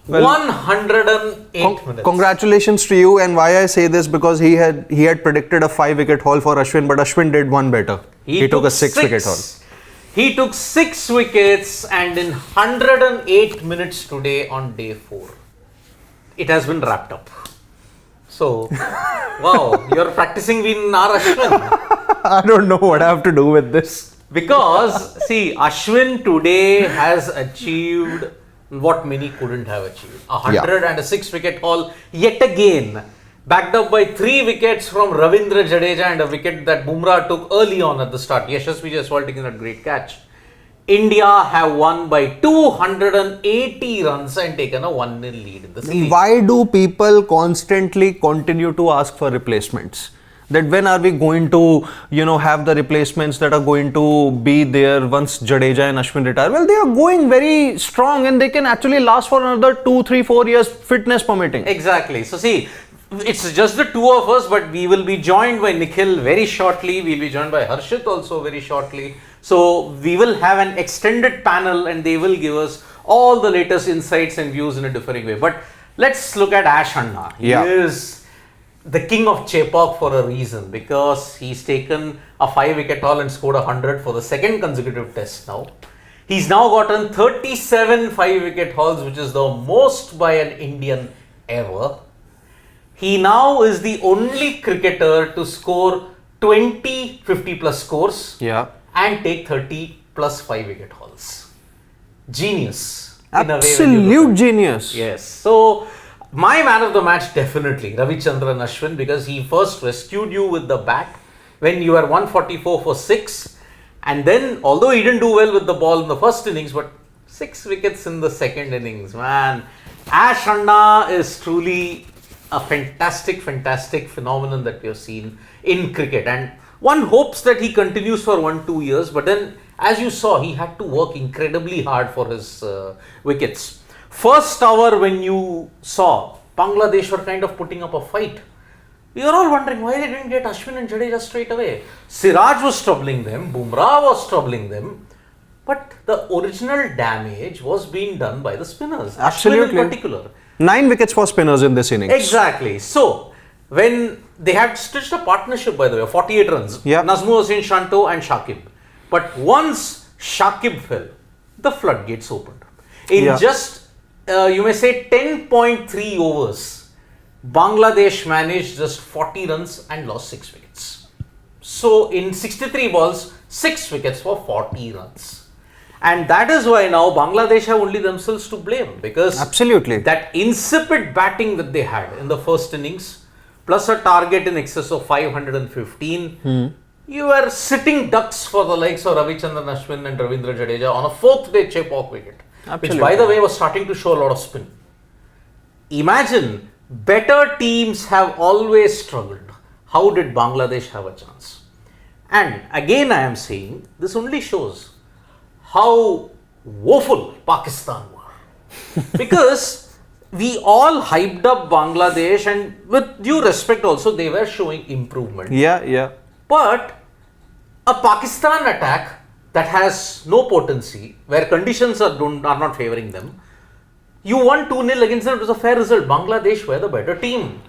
Well, 108 minutes. Congratulations to you. And why I say this, because he had predicted a 5-wicket haul for Ashwin, but Ashwin did one better. He took a 6-wicket haul. He took 6 wickets, and in 108 minutes today on day 4, it has been wrapped up. So, wow, you're practicing being our Ashwin. I don't know what I have to do with this. Because, see, Ashwin today has achieved what many couldn't have achieved. 106-wicket haul, yet again, backed up by 3 wickets from Ravindra-Jadeja and a wicket that Bumrah took early on at the start. Yashasvi Jaiswal taking that great catch. India have won by 280 runs and taken a 1-0 lead in the series. Why do people constantly continue to ask for replacements? That when are we going to, have the replacements that are going to be there once Jadeja and Ashwin retire? Well, they are going very strong and they can actually last for another 2, 3, 4 years, fitness permitting. Exactly. So see, it's just the two of us, but we will be joined by Nikhil very shortly. We'll be joined by Harshit also very shortly. So we will have an extended panel and they will give us all the latest insights and views in a differing way. But let's look at Ash Anna. He is the king of Chepauk for a reason, because he's taken a 5-wicket haul and scored 100 for the second consecutive test now. He's now gotten 37 5-wicket hauls, which is the most by an Indian ever. He now is the only cricketer to score 20 50-plus scores and take 30 plus 5-wicket hauls. Genius. Absolute genius. Yes. So, my man of the match definitely Ravichandran Ashwin, because he first rescued you with the bat when you were 144 for 6, and then although he didn't do well with the ball in the first innings, but 6 wickets in the second innings, man. Ash Anna is truly a fantastic phenomenon that we have seen in cricket, and one hopes that he continues for 1-2 years, but then as you saw, he had to work incredibly hard for his wickets. First hour when you saw Bangladesh were kind of putting up a fight, we were all wondering why they didn't get Ashwin and Jadeja straight away. Siraj was troubling them, Bumrah was troubling them, but the original damage was being done by the spinners. Absolutely. Ashwin in particular. 9 wickets for spinners in this innings. Exactly. So, when they had stitched a partnership, by the way, of 48 runs, Nazmul Hossain Shanto and Shakib. But once Shakib fell, the floodgates opened. In just you may say 10.3 overs, Bangladesh managed just 40 runs and lost 6 wickets. So in 63 balls, 6 wickets for 40 runs. And that is why now Bangladesh have only themselves to blame, because that insipid batting that they had in the first innings, plus a target in excess of 515, you were sitting ducks for the likes of Ravichandran Ashwin and Ravindra Jadeja on a 4th day Chepauk wicket. Which, by the way, was starting to show a lot of spin. Imagine, better teams have always struggled. How did Bangladesh have a chance? And again, I am saying, this only shows how woeful Pakistan were. Because we all hyped up Bangladesh, and with due respect also, they were showing improvement. But a Pakistan attack that has no potency, where conditions are not favouring them, you won 2-0 against them. It was a fair result. Bangladesh were the better team.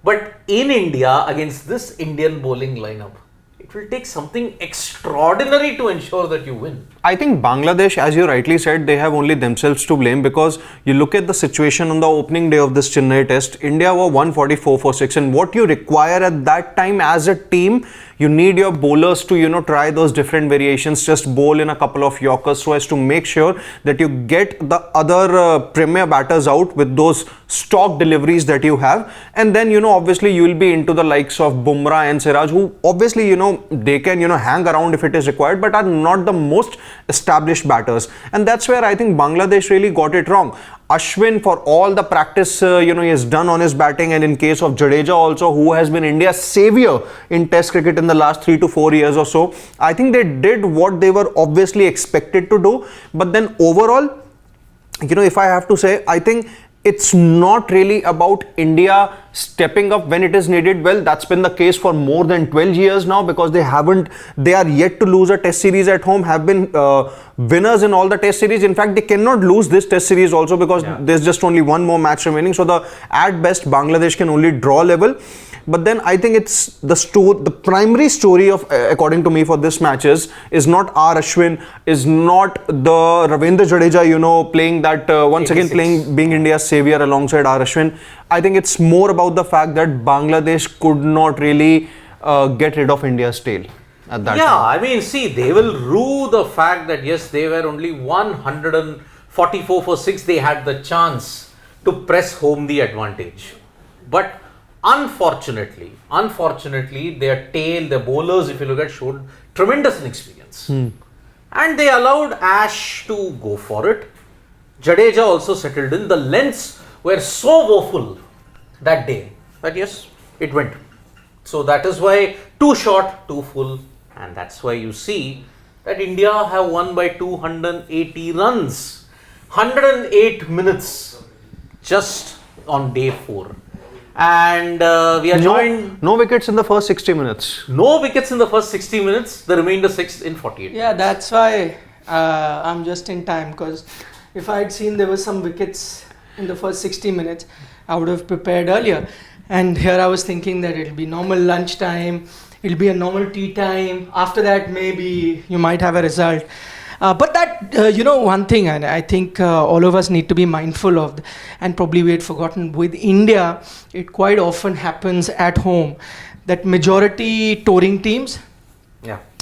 But in India, against this Indian bowling lineup, it will take something extraordinary to ensure that you win. I think Bangladesh, as you rightly said, they have only themselves to blame, because you look at the situation on the opening day of this Chennai test, India were 144 for 6, and what you require at that time as a team, you need your bowlers to, try those different variations, just bowl in a couple of Yorkers so as to make sure that you get the other premier batters out with those stock deliveries that you have. And then, obviously you will be into the likes of Bumrah and Siraj, who obviously, they can, hang around if it is required, but are not the most established batters. And that's where I think Bangladesh really got it wrong. Ashwin, for all the practice, he has done on his batting, and in case of Jadeja also, who has been India's saviour in Test cricket in the last 3 to 4 years or so, I think they did what they were obviously expected to do. But then overall, if I have to say, I think it's not really about India stepping up when it is needed. Well, that's been the case for more than 12 years now, because they are yet to lose a test series at home, have been winners in all the test series. In fact, they cannot lose this test series also, because there's just only one more match remaining. So at best, Bangladesh can only draw level. But then I think it's the primary story of, according to me, for this match is not R. Ashwin, is not the Ravindra Jadeja, playing that, once 86. Again being India's savior alongside R. Ashwin. I think it's more about the fact that Bangladesh could not really get rid of India's tail at that time. I mean, see, they will rue the fact that yes, they were only 144 for 6. They had the chance to press home the advantage. But unfortunately, their bowlers, if you look at, showed tremendous inexperience. And they allowed Ash to go for it. Jadeja also settled in. The lengths were so woeful that day that yes, it went. So that is why 2 short, 2 full, and that's why you see that India have won by 280 runs. 108 minutes just on day 4. And we are joined. No wickets in the first 60 minutes. No wickets in the first 60 minutes. The remainder 6 in 48 minutes. That's why I'm just in time, because if I had seen there were some wickets in the first 60 minutes, I would have prepared earlier. And here I was thinking that it'll be normal lunch time, it'll be a normal tea time. After that, maybe you might have a result. But that, one thing, and I think all of us need to be mindful of, and probably we had forgotten, with India, it quite often happens at home that majority touring teams,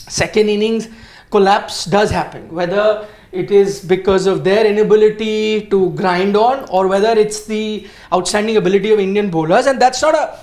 second innings collapse does happen. Whether it is because of their inability to grind on, or whether it's the outstanding ability of Indian bowlers, and that's not a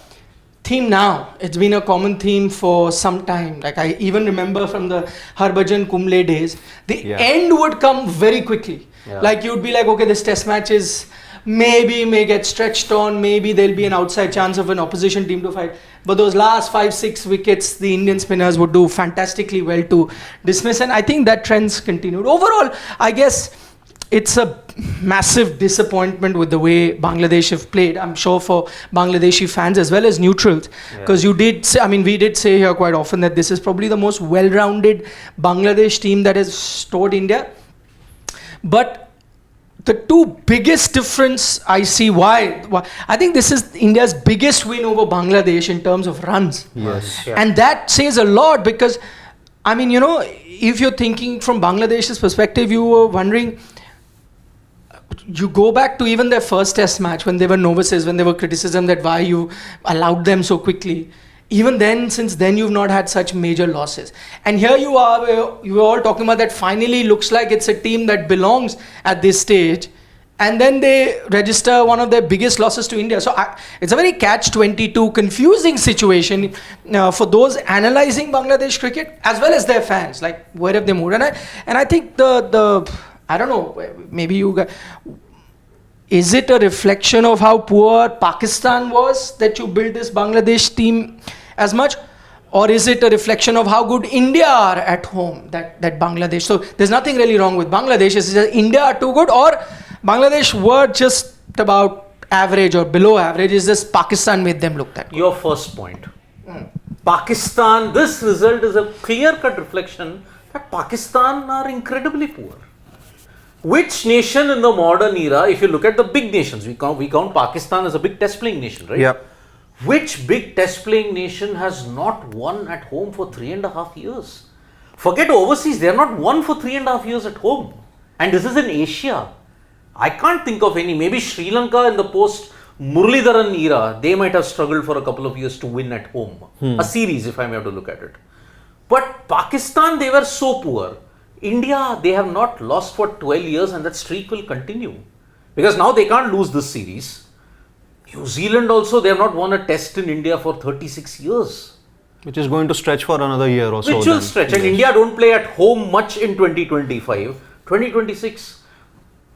theme now. It's been a common theme for some time. Like I even remember from the Harbhajan Kumble days, the end would come very quickly. Like you'd be like, okay, this test match is may get stretched on, maybe there'll be an outside chance of an opposition team to fight. But those last 5-6 wickets, the Indian spinners would do fantastically well to dismiss, and I think that trend's continued. Overall, I guess it's a massive disappointment with the way Bangladesh have played. I'm sure for Bangladeshi fans as well as neutrals, because we did say here quite often that this is probably the most well-rounded Bangladesh team that has stored India. But the 2 biggest difference I see why I think this is India's biggest win over Bangladesh in terms of runs. And that says a lot, because I mean, if you're thinking from Bangladesh's perspective, you were wondering, you go back to even their first test match when they were novices, when there were criticism that why you allowed them so quickly. Even then, since then, you've not had such major losses. And here you are, you were all talking about that finally looks like it's a team that belongs at this stage. And then they register one of their biggest losses to India. So it's a very catch-22 confusing situation for those analysing Bangladesh cricket as well as their fans. Like, where have they moved? And I think I don't know, maybe you guys, is it a reflection of how poor Pakistan was that you built this Bangladesh team as much? Or is it a reflection of how good India are at home, that Bangladesh? So there's nothing really wrong with Bangladesh. It's just India are too good, or Bangladesh were just about average or below average. It's just Pakistan made them look that good. Your first point. Pakistan, this result is a clear-cut reflection that Pakistan are incredibly poor. Which nation in the modern era, if you look at the big nations, we count Pakistan as a big test playing nation, right? Yeah. Which big test playing nation has not won at home for 3.5 years? Forget overseas, they are not won for 3.5 years at home. And this is in Asia. I can't think of any. Maybe Sri Lanka in the post Muralidharan era, they might have struggled for a couple of years to win at home. A series, if I may have to look at it. But Pakistan, they were so poor. India, they have not lost for 12 years, and that streak will continue. Because now they can't lose this series. New Zealand also, they have not won a test in India for 36 years. Which is going to stretch for another year or so. Which will stretch. And India don't play at home much in 2025. 2026.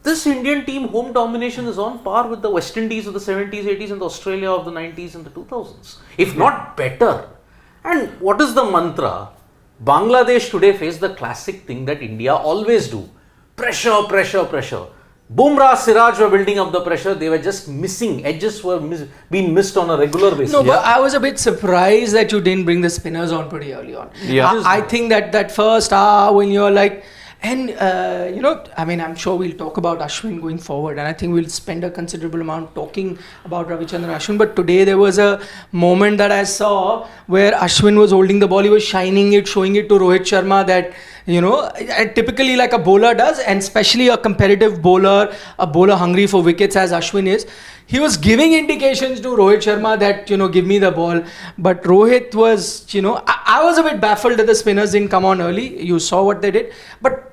This Indian team home domination is on par with the West Indies of the 70s, 80s and the Australia of the 90s and the 2000s. If not better. And what is the mantra? Bangladesh today face the classic thing that India always do. Pressure, pressure, pressure. Bumrah, Siraj were building up the pressure. They were just missing. Edges were being missed on a regular basis. No, but I was a bit surprised that you didn't bring the spinners on pretty early on. Yeah. I think that first when you're like, and I mean, I'm sure we'll talk about Ashwin going forward, and I think we'll spend a considerable amount talking about Ravichandran Ashwin. But today there was a moment that I saw where Ashwin was holding the ball, he was shining it, showing it to Rohit Sharma that, typically like a bowler does, and especially a competitive bowler, a bowler hungry for wickets as Ashwin is. He was giving indications to Rohit Sharma that, give me the ball. But Rohit was, I was a bit baffled that the spinners didn't come on early. You saw what they did. But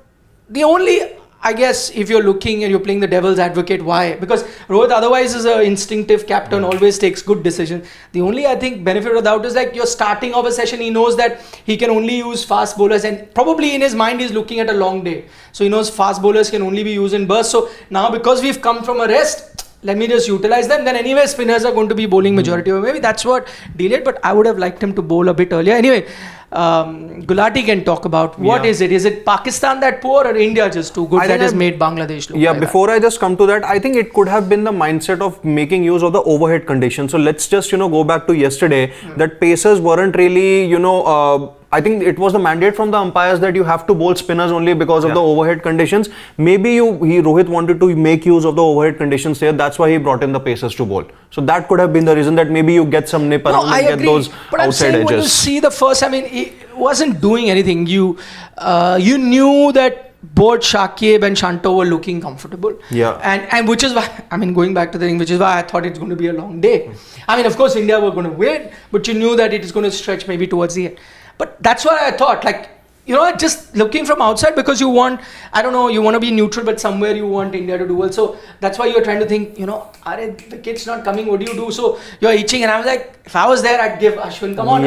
the only, I guess, if you're looking and you're playing the devil's advocate, why? Because Rohit otherwise is an instinctive captain, always takes good decisions. The only, I think, benefit of the doubt is like you're starting off a session, he knows that he can only use fast bowlers, and probably in his mind he's looking at a long day. So he knows fast bowlers can only be used in bursts. So now because we've come from a rest, let me just utilize them. Then anyway, spinners are going to be bowling majority. Or maybe that's what delayed, but I would have liked him to bowl a bit earlier. Anyway, Gulati can talk about what is it? Is it Pakistan that poor or India just too good that has made Bangladesh look like before I just come to that, I think it could have been the mindset of making use of the overhead conditions. So let's just, go back to yesterday, that pacers weren't really, I think it was the mandate from the umpires that you have to bowl spinners only because of the overhead conditions. Maybe Rohit wanted to make use of the overhead conditions there. That's why he brought in the pacers to bowl. So that could have been the reason that maybe you get some nip around and get those but outside I'm saying edges. When you see the first, I mean, it wasn't doing anything. You knew that both Shakib and Shanto were looking comfortable. Yeah. And which is why, I mean, going back to the thing, which is why I thought it's going to be a long day. I mean, of course, India were going to win, but you knew that it is going to stretch maybe towards the end. But that's what I thought, just looking from outside, because you want, I don't know, you want to be neutral, but somewhere you want India to do well. So that's why you're trying to think, the kid's not coming, what do you do? So you're itching, and I was like, if I was there, I'd give Ashwin, come on,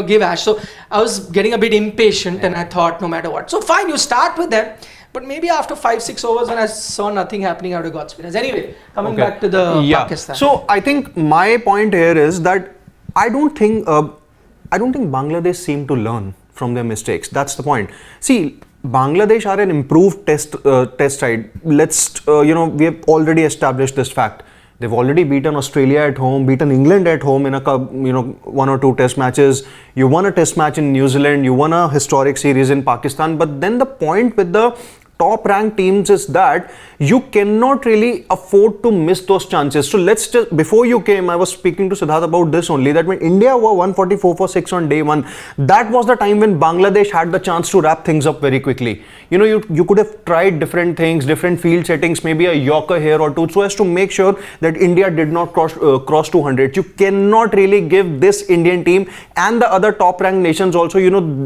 give Ash. So I was getting a bit impatient, and I thought, no matter what. So fine, you start with them. But maybe after 5-6 overs, when I saw nothing happening, I would have got spinners. Anyway, coming back to the Pakistan. So I think my point here is that I don't think Bangladesh seem to learn from their mistakes. That's the point. See, Bangladesh are an improved test side. Let's we have already established this fact. They've already beaten Australia at home, beaten England at home in a one or two test matches. You won a test match in New Zealand. You won a historic series in Pakistan. But then the point with the top ranked teams is that you cannot really afford to miss those chances. So let's just, before you came, I was speaking to Siddharth about this only, that when India were 144 for 6 on day one, that was the time when Bangladesh had the chance to wrap things up very quickly. You could have tried different things, different field settings, maybe a Yorker here or two, so as to make sure that India did not cross 200. You cannot really give this Indian team and the other top ranked nations also,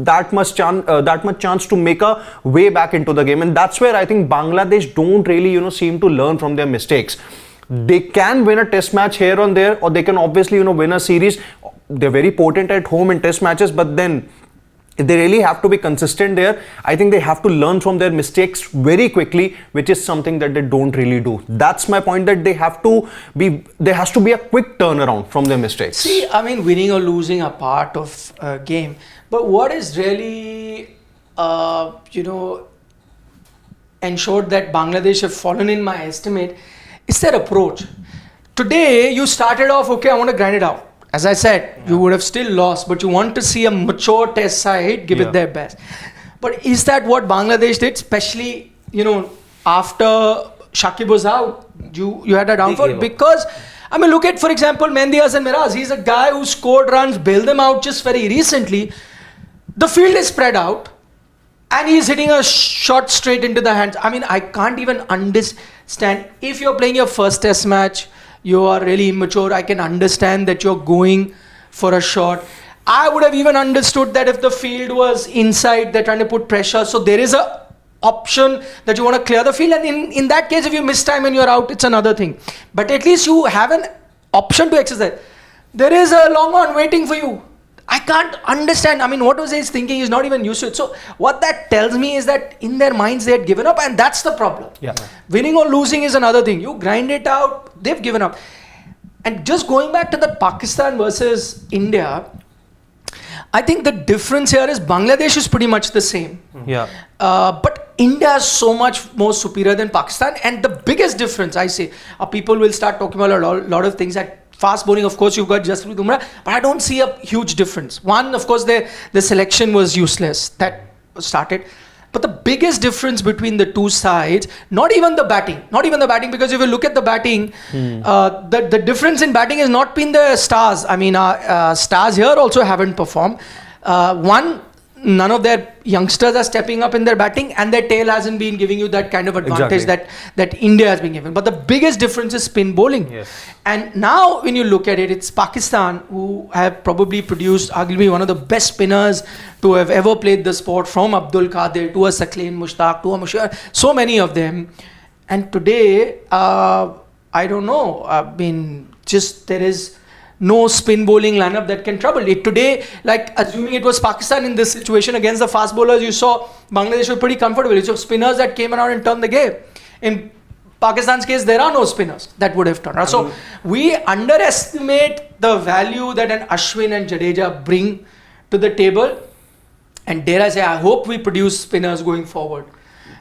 that much chance to make a way back into the game. And that's where I think Bangladesh don't really, seem to learn from their mistakes. They can win a test match here and there, or they can obviously, win a series. They're very potent at home in test matches, but then if they really have to be consistent there, I think they have to learn from their mistakes very quickly, which is something that they don't really do. That's my point, that there has to be a quick turnaround from their mistakes. See, I mean, winning or losing are part of a game, but what is really, ensured that Bangladesh have fallen in my estimate is their approach. Today, you started off, okay, I want to grind it out. As I said, you would have still lost, but you want to see a mature test side give it their best. But is that what Bangladesh did? Especially, after Shakib was out, you had a downfall. Because, I mean, look at, for example, Mehdi Hasan Miraz. He's a guy who scored runs, bailed them out just very recently. The field is spread out, and he's hitting a shot straight into the hands. I mean, I can't even understand. If you're playing your first test match, you are really immature. I can understand that you're going for a shot. I would have even understood that if the field was inside, they're trying to put pressure. So there is a option that you want to clear the field. And in that case, if you miss time and you're out, it's another thing. But at least you have an option to exercise. There is a long one waiting for you. I can't understand. I mean, what was he thinking? He's not even used to it. So what that tells me is that in their minds, they had given up, and that's the problem. Winning or losing is another thing. You grind it out, they've given up. And just going back to the Pakistan versus India, I think the difference here is Bangladesh is pretty much the same. But India is so much more superior than Pakistan, and the biggest difference I say, people will start talking about a lot of things. That fast bowling, of course, you've got Jaiswal, Bumrah, but I don't see a huge difference. One, of course, the selection was useless. That started. But the biggest difference between the two sides, not even the batting, because if you look at the batting, the difference in batting has not been the stars. I mean, stars here also haven't performed. One, none of their youngsters are stepping up in their batting, and their tail hasn't been giving you that kind of advantage that India has been given. But the biggest difference is spin bowling. Yes. And now when you look at it, it's Pakistan who have probably produced arguably one of the best spinners to have ever played the sport, from Abdul Qadir to a Saqlain Mushtaq to a Mushfiq, so many of them. And today, I don't know, I mean, just there is no spin bowling lineup that can trouble it. Today, like assuming it was Pakistan in this situation against the fast bowlers, you saw Bangladesh were pretty comfortable. It's just spinners that came around and turned the game. In Pakistan's case, there are no spinners that would have turned. So we underestimate the value that an Ashwin and Jadeja bring to the table. And dare I say, I hope we produce spinners going forward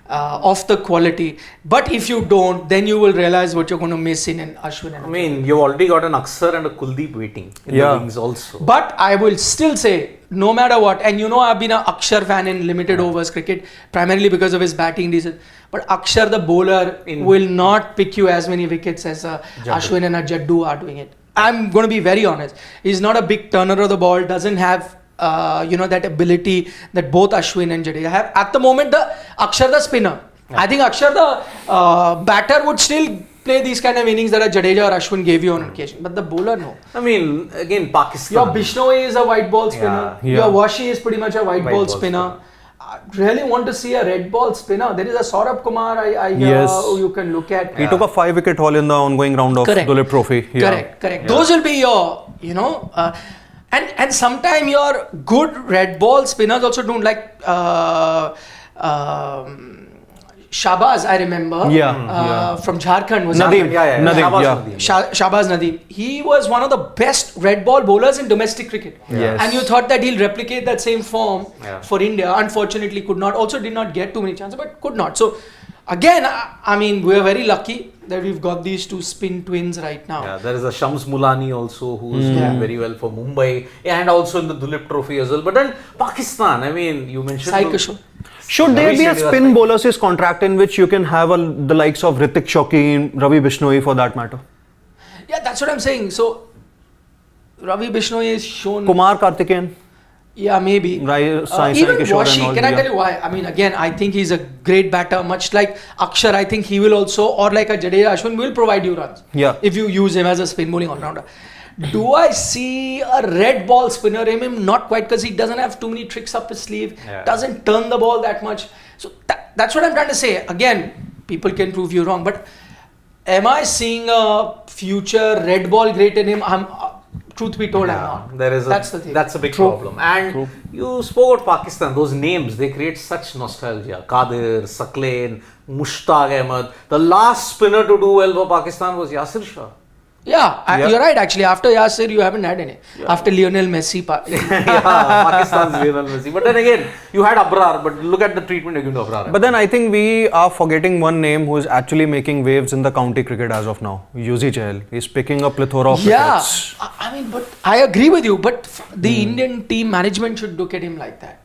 of the quality. But if you don't, then you will realize what you're going to miss in an Ashwin and I mean, you've already got an Aksar and a Kuldeep waiting in the wings also. But I will still say, no matter what, and you know I've been an Akshar fan in limited overs cricket, primarily because of his batting reason. But Akshar, the bowler, will not pick you as many wickets as Ashwin and a Jaddu are doing it. I'm going to be very honest. He's not a big turner of the ball, doesn't have that ability that both Ashwin and Jadeja have. At the moment, Akshar the spinner. Yeah. I think Akshar the batter would still play these kind of innings that a Jadeja or Ashwin gave you on occasion. But the bowler, no. I mean, again, Pakistan. Your Bishnoi is a white ball spinner. Your Washi is pretty much a white ball spinner. I really want to see a red ball spinner. There is a Saurabh Kumar I hear you can look at. He took a 5-wicket haul in the ongoing round of Dulip Trophy. Correct. Yeah. Those will be your, and sometimes your good red ball spinners also don't, like Shahbaz, I remember, from Jharkhand. Was Nadeem. Shahbaz Nadeem. He was one of the best red ball bowlers in domestic cricket. Yes. And you thought that he'll replicate that same form for India. Unfortunately, could not. Also did not get too many chances, but could not. So, again, I mean, we're very lucky that we've got these two spin twins right now. Yeah, there is a Shams Mulani also who's doing very well for Mumbai, and also in the Dulip Trophy as well. But then Pakistan, I mean, you mentioned... Sai Kishore. Should there be a spin bowler's contract in which you can have the likes of Ritik Shauki, Ravi Bishnoi for that matter? Yeah, that's what I'm saying. So, Ravi Bishnoi is shown... Kumar Karthikeyan? Yeah, maybe. Even Washi, can I tell you why? I mean, again, I think he's a great batter, much like Akshar. I think he will also, or like a Jadeja, Ashwin will provide you runs. Yeah. If you use him as a spin bowling all-rounder. Do I see a red ball spinner in him? Not quite, because he doesn't have too many tricks up his sleeve. Doesn't turn the ball that much. So that's what I'm trying to say. Again, people can prove you wrong. But am I seeing a future red ball great in him? Truth be told, I'm not. That's the thing. That's a big problem. And you spoke about Pakistan. Those names, they create such nostalgia. Qadir, Saqlain, Mushtaq Ahmed. The last spinner to do well for Pakistan was Yasir Shah. Yeah, you're right. Actually, after Yasir, you haven't had any. After Lionel Messi. Pakistan's Lionel Messi. But then again, you had Abrar, but look at the treatment you're giving to Abrar. But then I think we are forgetting one name who is actually making waves in the county cricket as of now. Yuzi Chahal. He's picking up plethora of wickets. I mean, but I agree with you. But the Indian team management should look at him like that.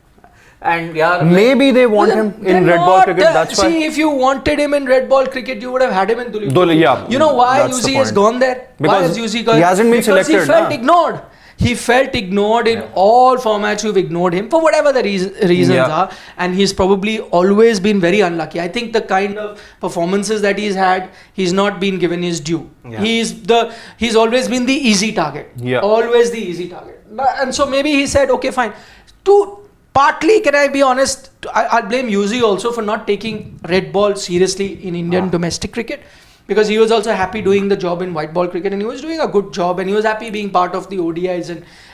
And maybe they want him in red ball cricket. That's why. See, if you wanted him in red ball cricket, you would have had him in Dulip. You know why Yuzi has gone there? Because he hasn't been selected. Because he felt ignored. He felt ignored in all formats. You've ignored him for whatever the reasons are, and he's probably always been very unlucky. I think the kind of performances that he's had, he's not been given his due. He's always been the easy target. Always the easy target. And so maybe he said, okay, fine. Partly, can I be honest, I'll blame Yuzi also for not taking red ball seriously in Indian domestic cricket, because he was also happy doing the job in white ball cricket, and he was doing a good job, and he was happy being part of the ODIs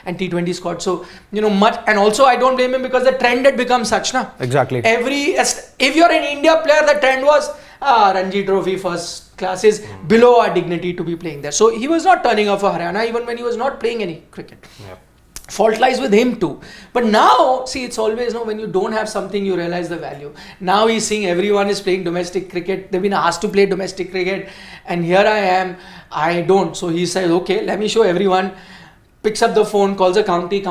and T20 squad. So, much, and also I don't blame him because the trend had become such, na? Exactly. If you're an India player, the trend was Ranji Trophy first class is below our dignity to be playing there. So he was not turning up for Haryana even when he was not playing any cricket. fault lies with him too. But now, see, it's always, when you don't have something, you realize the value. Now he's seeing everyone is playing domestic cricket. They've been asked to play domestic cricket. And here I am, I don't. So he says, okay, let me show everyone. Picks up the phone, calls a county.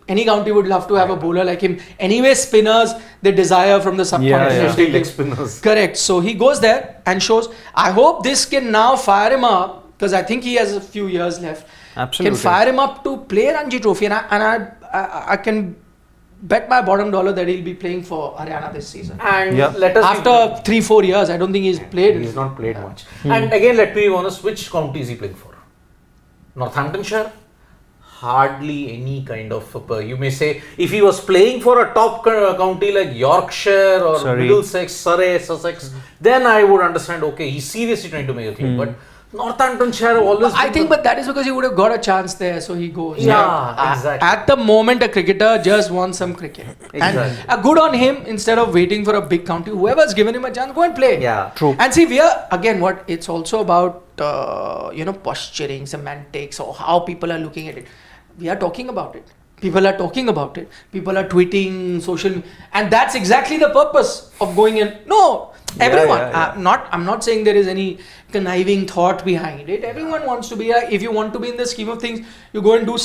Any county would love to have a bowler like him. Anyway, spinners, they desire from the subcontinent. Leg spinners. Correct. So he goes there and shows. I hope this can now fire him up, because I think he has a few years left. Absolutely. Can fire him up to play Ranji Trophy, and I can bet my bottom dollar that he'll be playing for Haryana this season. And let us after 3-4 years, I don't think he's played. He's not played much. And again, let me be honest, which county is he playing for? Northamptonshire? Hardly any kind of, you may say, if he was playing for a top county like Yorkshire or Surrey. Middlesex, Surrey, Sussex, then I would understand, okay, he's seriously trying to make a claim. But Northamptonshire always... I think, but that is because he would have got a chance there, so he goes. Yeah, exactly. At the moment, a cricketer just wants some cricket. Exactly. And good on him, instead of waiting for a big county. Whoever's given him a chance, go and play. Yeah. True. And see, we are, again, it's also about, posturing, semantics, or how people are looking at it. We are talking about it. People are talking about it. People are tweeting, social, and that's exactly the purpose of going in. No, everyone. I'm not saying there is any conniving thought behind it. Everyone wants to be. If you want to be in the scheme of things, you go and do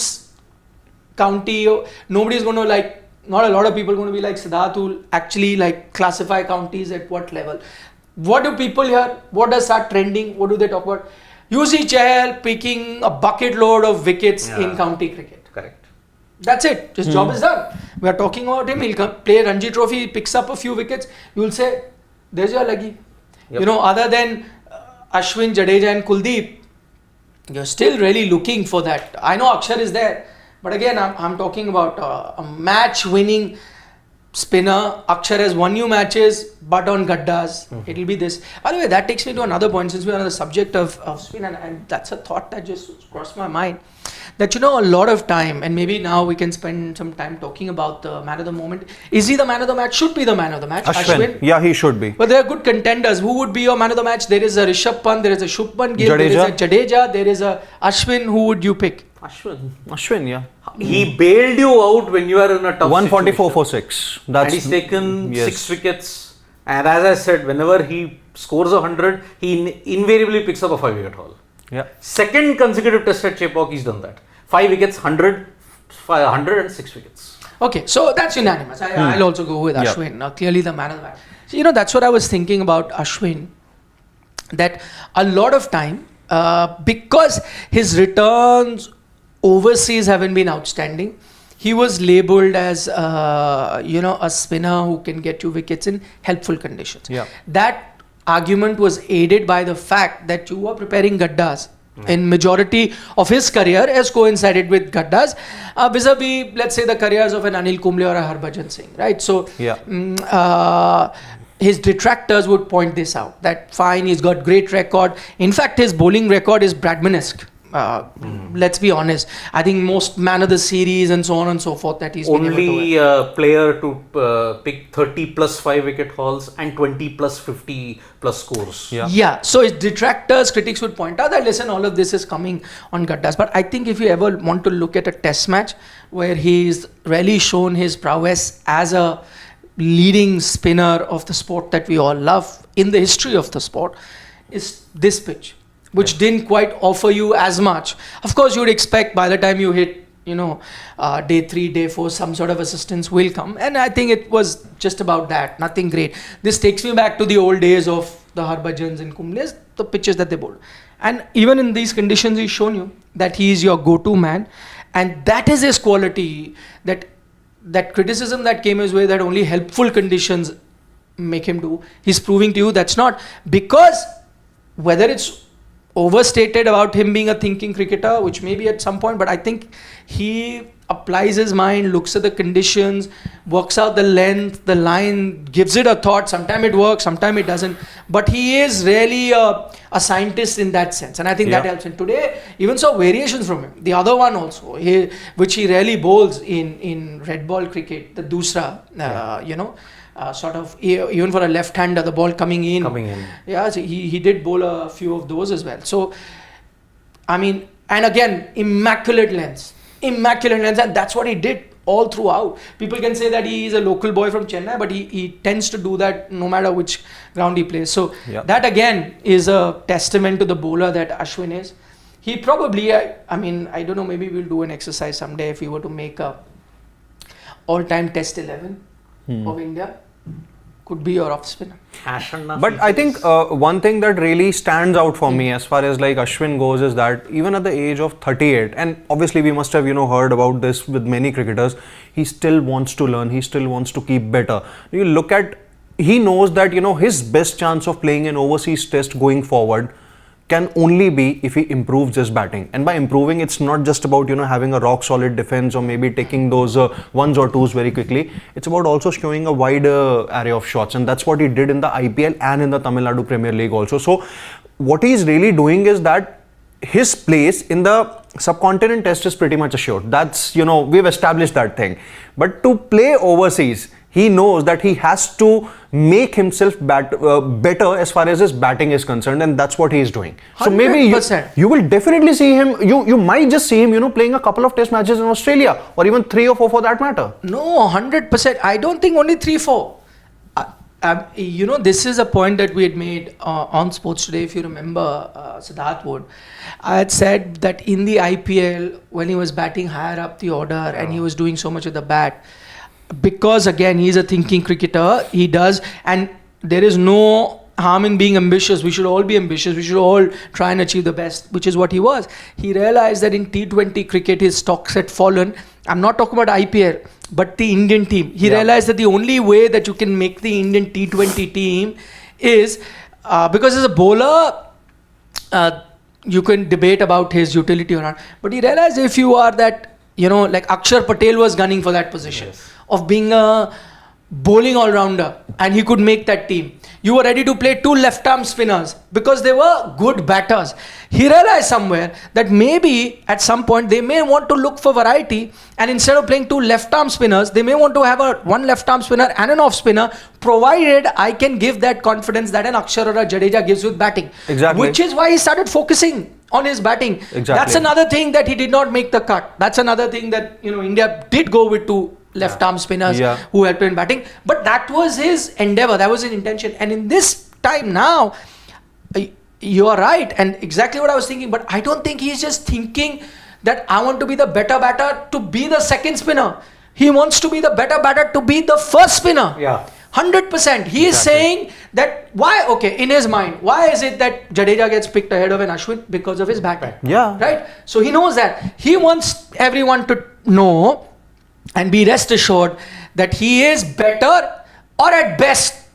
county. Nobody is going to not a lot of people are going to be like Siddharth who actually classify counties at what level. What do people hear? What does start trending? What do they talk about? You see Chahal picking a bucket load of wickets in county cricket. Correct. That's it. His job is done. We are talking about him. He'll come play Ranji Trophy, he picks up a few wickets. You'll say, there's your leggy. Yep. Other than Ashwin-Jadeja and Kuldeep, you're still really looking for that. I know Akshar is there. But again, I'm talking about a match-winning spinner. Akshar has won you matches, but on gaddas, it'll be this. By the way, that takes me to another point, since we're on the subject of spin, and that's a thought that just crossed my mind. That a lot of time, and maybe now we can spend some time talking about the man of the moment. Is he the man of the match? Should be the man of the match. Ashwin. Yeah, he should be. But there are good contenders. Who would be your man of the match? There is a Rishabh Pant, there is a Shubman Gill, there is a Jadeja, there is a Ashwin. Who would you pick? Ashwin, yeah. He bailed you out when you are in a tough 144 situation. for 6. And he's taken 6 wickets. And as I said, whenever he scores 100, he invariably picks up a 5-wicket haul. Yeah. Second consecutive test at Chepauk, he's done that. 5 wickets, 100 and 6 wickets. Okay, so that's unanimous. I'll also go with Ashwin. Clearly the man of the match. So, that's what I was thinking about Ashwin. That a lot of time, because his returns overseas haven't been outstanding, he was labelled as a spinner who can get you wickets in helpful conditions. Yeah. That argument was aided by the fact that you were preparing gaddas. In majority of his career has coincided with gaddas, vis-a-vis, let's say, the careers of an Anil Kumble or a Harbhajan Singh, right? So his detractors would point this out, that fine, he's got great record. In fact, his bowling record is Bradmanesque. Let's be honest. I think most man of the series and so on and so forth that he's only player to pick 30 plus 5 wicket hauls and 20 plus 50 plus scores. Yeah. So his detractors, critics would point out that, listen, all of this is coming on gaddas. But I think if you ever want to look at a test match where he's really shown his prowess as a leading spinner of the sport that we all love in the history of the sport, is this pitch, which didn't quite offer you as much. Of course, you would expect by the time you hit, day 3, day 4, some sort of assistance will come. And I think it was just about that, nothing great. This takes me back to the old days of the Harbhajans and Kumble's, the pitches that they bowled. And even in these conditions, he's shown you that he is your go-to man. And that is his quality, that criticism that came his way, that only helpful conditions make him do. He's proving to you that's not. Because whether it's overstated about him being a thinking cricketer, which may be at some point, but I think he applies his mind, looks at the conditions, works out the length, the line, gives it a thought. Sometimes it works, sometimes it doesn't. But he is really a scientist in that sense. And I think that helps him. Today, even saw variations from him. The other one also, which he rarely bowls in red ball cricket, the Dusra, sort of, even for a left-hander, the ball coming in. Yeah, so he did bowl a few of those as well. So, I mean, and again, immaculate lengths. immaculate hands, and that's what he did all throughout. People can say that he is a local boy from Chennai, but he tends to do that no matter which ground he plays. So that again is a testament to the bowler that Ashwin is. He probably, I mean, I don't know, maybe we'll do an exercise someday if we were to make a all-time test 11 of India. Could be your off spinner. But I think one thing that really stands out for me as far as like Ashwin goes is that even at the age of 38, and obviously we must have heard about this with many cricketers, he still wants to learn, he still wants to keep better. You look at, he knows that his best chance of playing an overseas test going forward can only be if he improves his batting. And by improving, it's not just about having a rock solid defense or maybe taking those ones or twos very quickly. It's about also showing a wider array of shots, and that's what he did in the IPL and in the Tamil Nadu Premier League also. So what he's really doing is that his place in the subcontinent test is pretty much assured. That's we've established that thing. But to play overseas, he knows that he has to make himself better as far as his batting is concerned, and that's what he is doing. 100%. So maybe you will definitely see him, you might just see him, playing a couple of test matches in Australia, or even 3 or 4 for that matter. No, 100%. I don't think only 3-4. This is a point that we had made on Sports Today, if you remember, Siddharth would. I had said that in the IPL, when he was batting higher up the order and he was doing so much with the bat, because again he's a thinking cricketer, he does, and there is no harm in being ambitious. We should all be ambitious, we should all try and achieve the best, which is what he was. He realized that in T20 cricket his stocks had fallen. I'm not talking about IPL, but the Indian team. He realized that the only way that you can make the Indian T20 team is because as a bowler you can debate about his utility or not, but he realized if you are that, like Akshar Patel was gunning for that position of being a bowling all-rounder, and he could make that team. You were ready to play 2 left-arm spinners because they were good batters. He realized somewhere that maybe at some point they may want to look for variety, and instead of playing 2 left-arm spinners, they may want to have one left-arm spinner and an off-spinner, provided I can give that confidence that an Akshar or a Jadeja gives with batting. Exactly. Which is why he started focusing on his batting. Exactly. That's another thing that he did not make the cut. That's another thing that India did go with 2 left-arm spinners who helped in batting. But that was his endeavor, that was his intention. And in this time now, you are right, and exactly what I was thinking, but I don't think he's just thinking that I want to be the better batter to be the second spinner. He wants to be the better batter to be the first spinner. 100%. He is saying that in his mind, why is it that Jadeja gets picked ahead of an Ashwin? Because of his batting. Right? So he knows that. He wants everyone to know and be rest assured that he is better or at best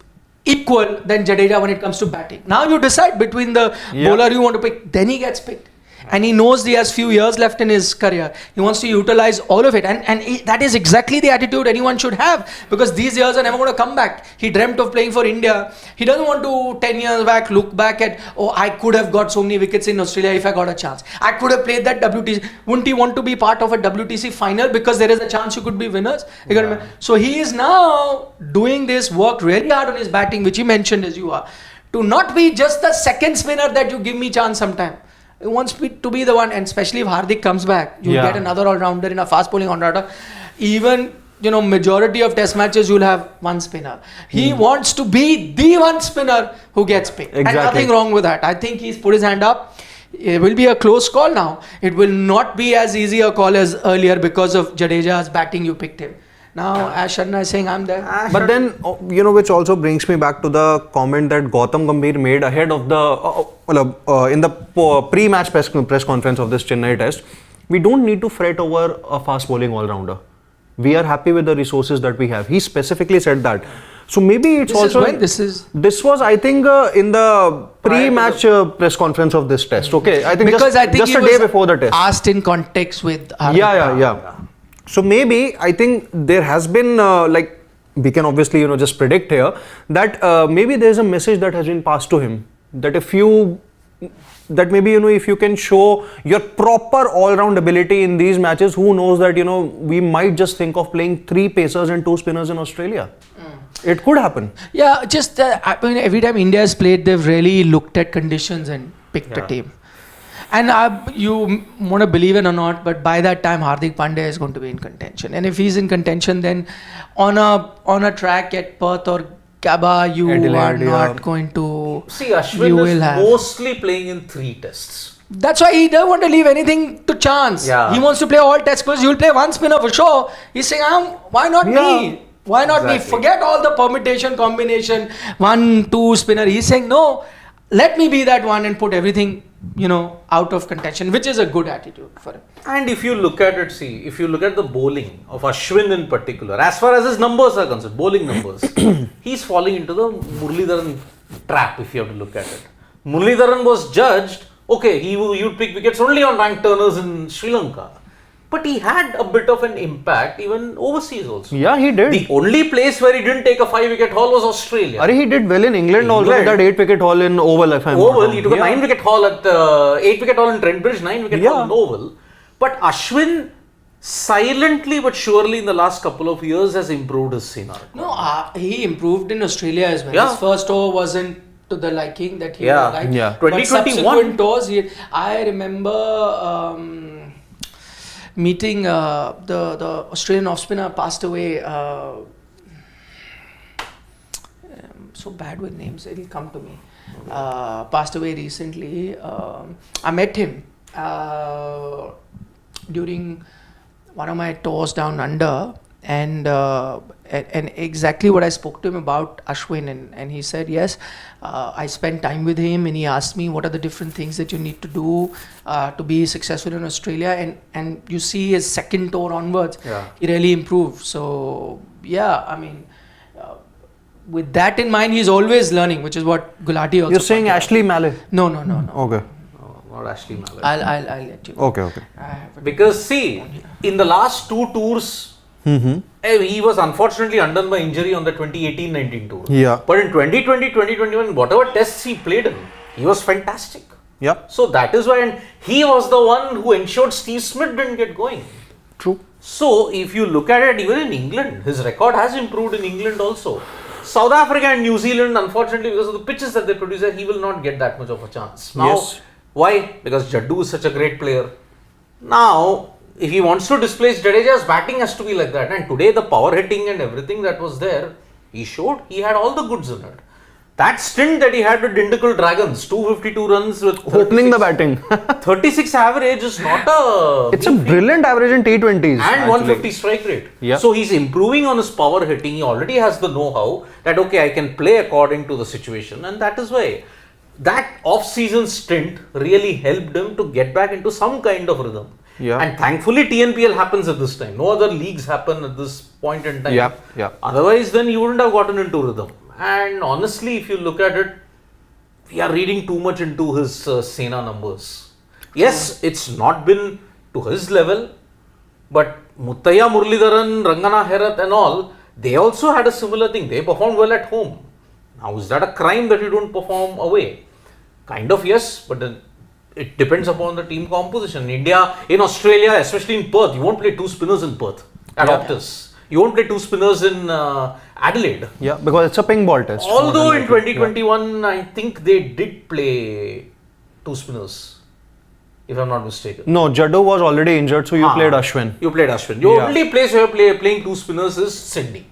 equal than Jadeja when it comes to batting. Now you decide between the bowler you want to pick, then he gets picked. And he knows he has few years left in his career. He wants to utilize all of it. And that is exactly the attitude anyone should have, because these years are never going to come back. He dreamt of playing for India. He doesn't want to 10 years back look back at, I could have got so many wickets in Australia if I got a chance. I could have played that WTC. Wouldn't he want to be part of a WTC final because there is a chance you could be winners? So he is now doing this work really hard on his batting, which he mentioned as you are, to not be just the second spinner that you give me chance sometime. He wants to be the one, and especially if Hardik comes back, you get another all-rounder in a fast bowling all-rounder. Even, majority of test matches, you'll have one spinner. He wants to be the one spinner who gets picked. Exactly. And nothing wrong with that. I think he's put his hand up. It will be a close call now. It will not be as easy a call as earlier because of Jadeja's batting. You picked him. Now Ash Sharma is saying I'm there. But then, which also brings me back to the comment that Gautam Gambhir made ahead of the, in the pre-match press conference of this Chennai test. We don't need to fret over a fast bowling all-rounder. We are happy with the resources that we have. He specifically said that. So maybe it's this was, I think, in the pre-match press conference of this test. Okay, I think because just a day before the test. Asked in context with Hardik. Yeah. So maybe I think there has been we can obviously just predict here that maybe there is a message that has been passed to him that if you can show your proper all-round ability in these matches, who knows that we might just think of playing 3 pacers and 2 spinners in Australia. It could happen. Yeah, just every time India has played, they've really looked at conditions and picked a team. And you want to believe it or not, but by that time Hardik Pandya is going to be in contention. And if he's in contention, then on a track at Perth or Gabba, you are not going to. See, Ashwin is mostly playing in 3 tests. That's why he doesn't want to leave anything to chance. Yeah. He wants to play all tests because you'll play one spinner for sure. He's saying, why not me? Why not me? Forget all the permutation, combination, 1-2 spinner. He's saying, no, let me be that one and put everything, out of contention, which is a good attitude for him. And if you look at it, if you look at the bowling of Ashwin in particular, as far as his numbers are concerned, bowling numbers, he's falling into the Muralidharan trap if you have to look at it. Muralidharan was judged, okay, he would pick wickets only on rank turners in Sri Lanka. But he had a bit of an impact even overseas also. Yeah, he did. The only place where he didn't take a 5-wicket haul was Australia. He did well in England also with that 8-wicket haul in Oval. He took a 9-wicket haul at 8-wicket haul in Trent Bridge, 9-wicket haul in Oval. But Ashwin silently but surely in the last couple of years has improved his scenario. No, he improved in Australia as well. His first over wasn't to the liking that he would like. Yeah. 2021. Subsequent tours, I remember meeting the Australian off-spinner passed away. So bad with names, it'll come to me. Passed away recently. I met him during one of my tours down under, and exactly what I spoke to him about Ashwin, and he said, yes, I spent time with him, and he asked me what are the different things that you need to do to be successful in Australia, and you see his second tour onwards, he really improved. So with that in mind, he's always learning, which is what Gulati also. You're saying Ashley Malay? No. Okay. Not Ashley Malay. I'll let you know. Okay. Because see, in the last 2 tours, he was unfortunately undone by injury on the 2018-19 tour. Yeah. But in 2020, 2021, whatever tests he played in, he was fantastic. Yeah. So that is why, and he was the one who ensured Steve Smith didn't get going. True. So if you look at it, even in England, his record has improved in England also. South Africa and New Zealand, unfortunately, because of the pitches that they produce, he will not get that much of a chance. Now, why? Because Jaddu is such a great player. Now, if he wants to displace Jadeja's batting has to be like that. And today, the power hitting and everything that was there, he showed he had all the goods in it. That stint that he had with Dindigul Dragons, 252 runs with opening the batting. 36 average is not a... It's a brilliant average in T20s. And 150 strike rate. Yeah. So he's improving on his power hitting. He already has the know-how that, okay, I can play according to the situation. And that is why that off-season stint really helped him to get back into some kind of rhythm. Yeah. And thankfully TNPL happens at this time. No other leagues happen at this point in time. Yeah. Otherwise then he wouldn't have gotten into rhythm. And honestly, if you look at it, we are reading too much into his Sena numbers. Yes, it's not been to his level, but Muttaya Muralidharan, Rangana Herath and all, they also had a similar thing. They performed well at home. Now, is that a crime that you don't perform away? Kind of yes, but then it depends upon the team composition. In India, in Australia, especially in Perth, you won't play 2 spinners in Perth at Optus. You won't play 2 spinners in Adelaide. Yeah, because it's a ping ball test. Although in 2021, I think they did play 2 spinners, if I'm not mistaken. No, Jaddu was already injured, so you played Ashwin. You played Ashwin. The only place where you're playing 2 spinners is Sydney.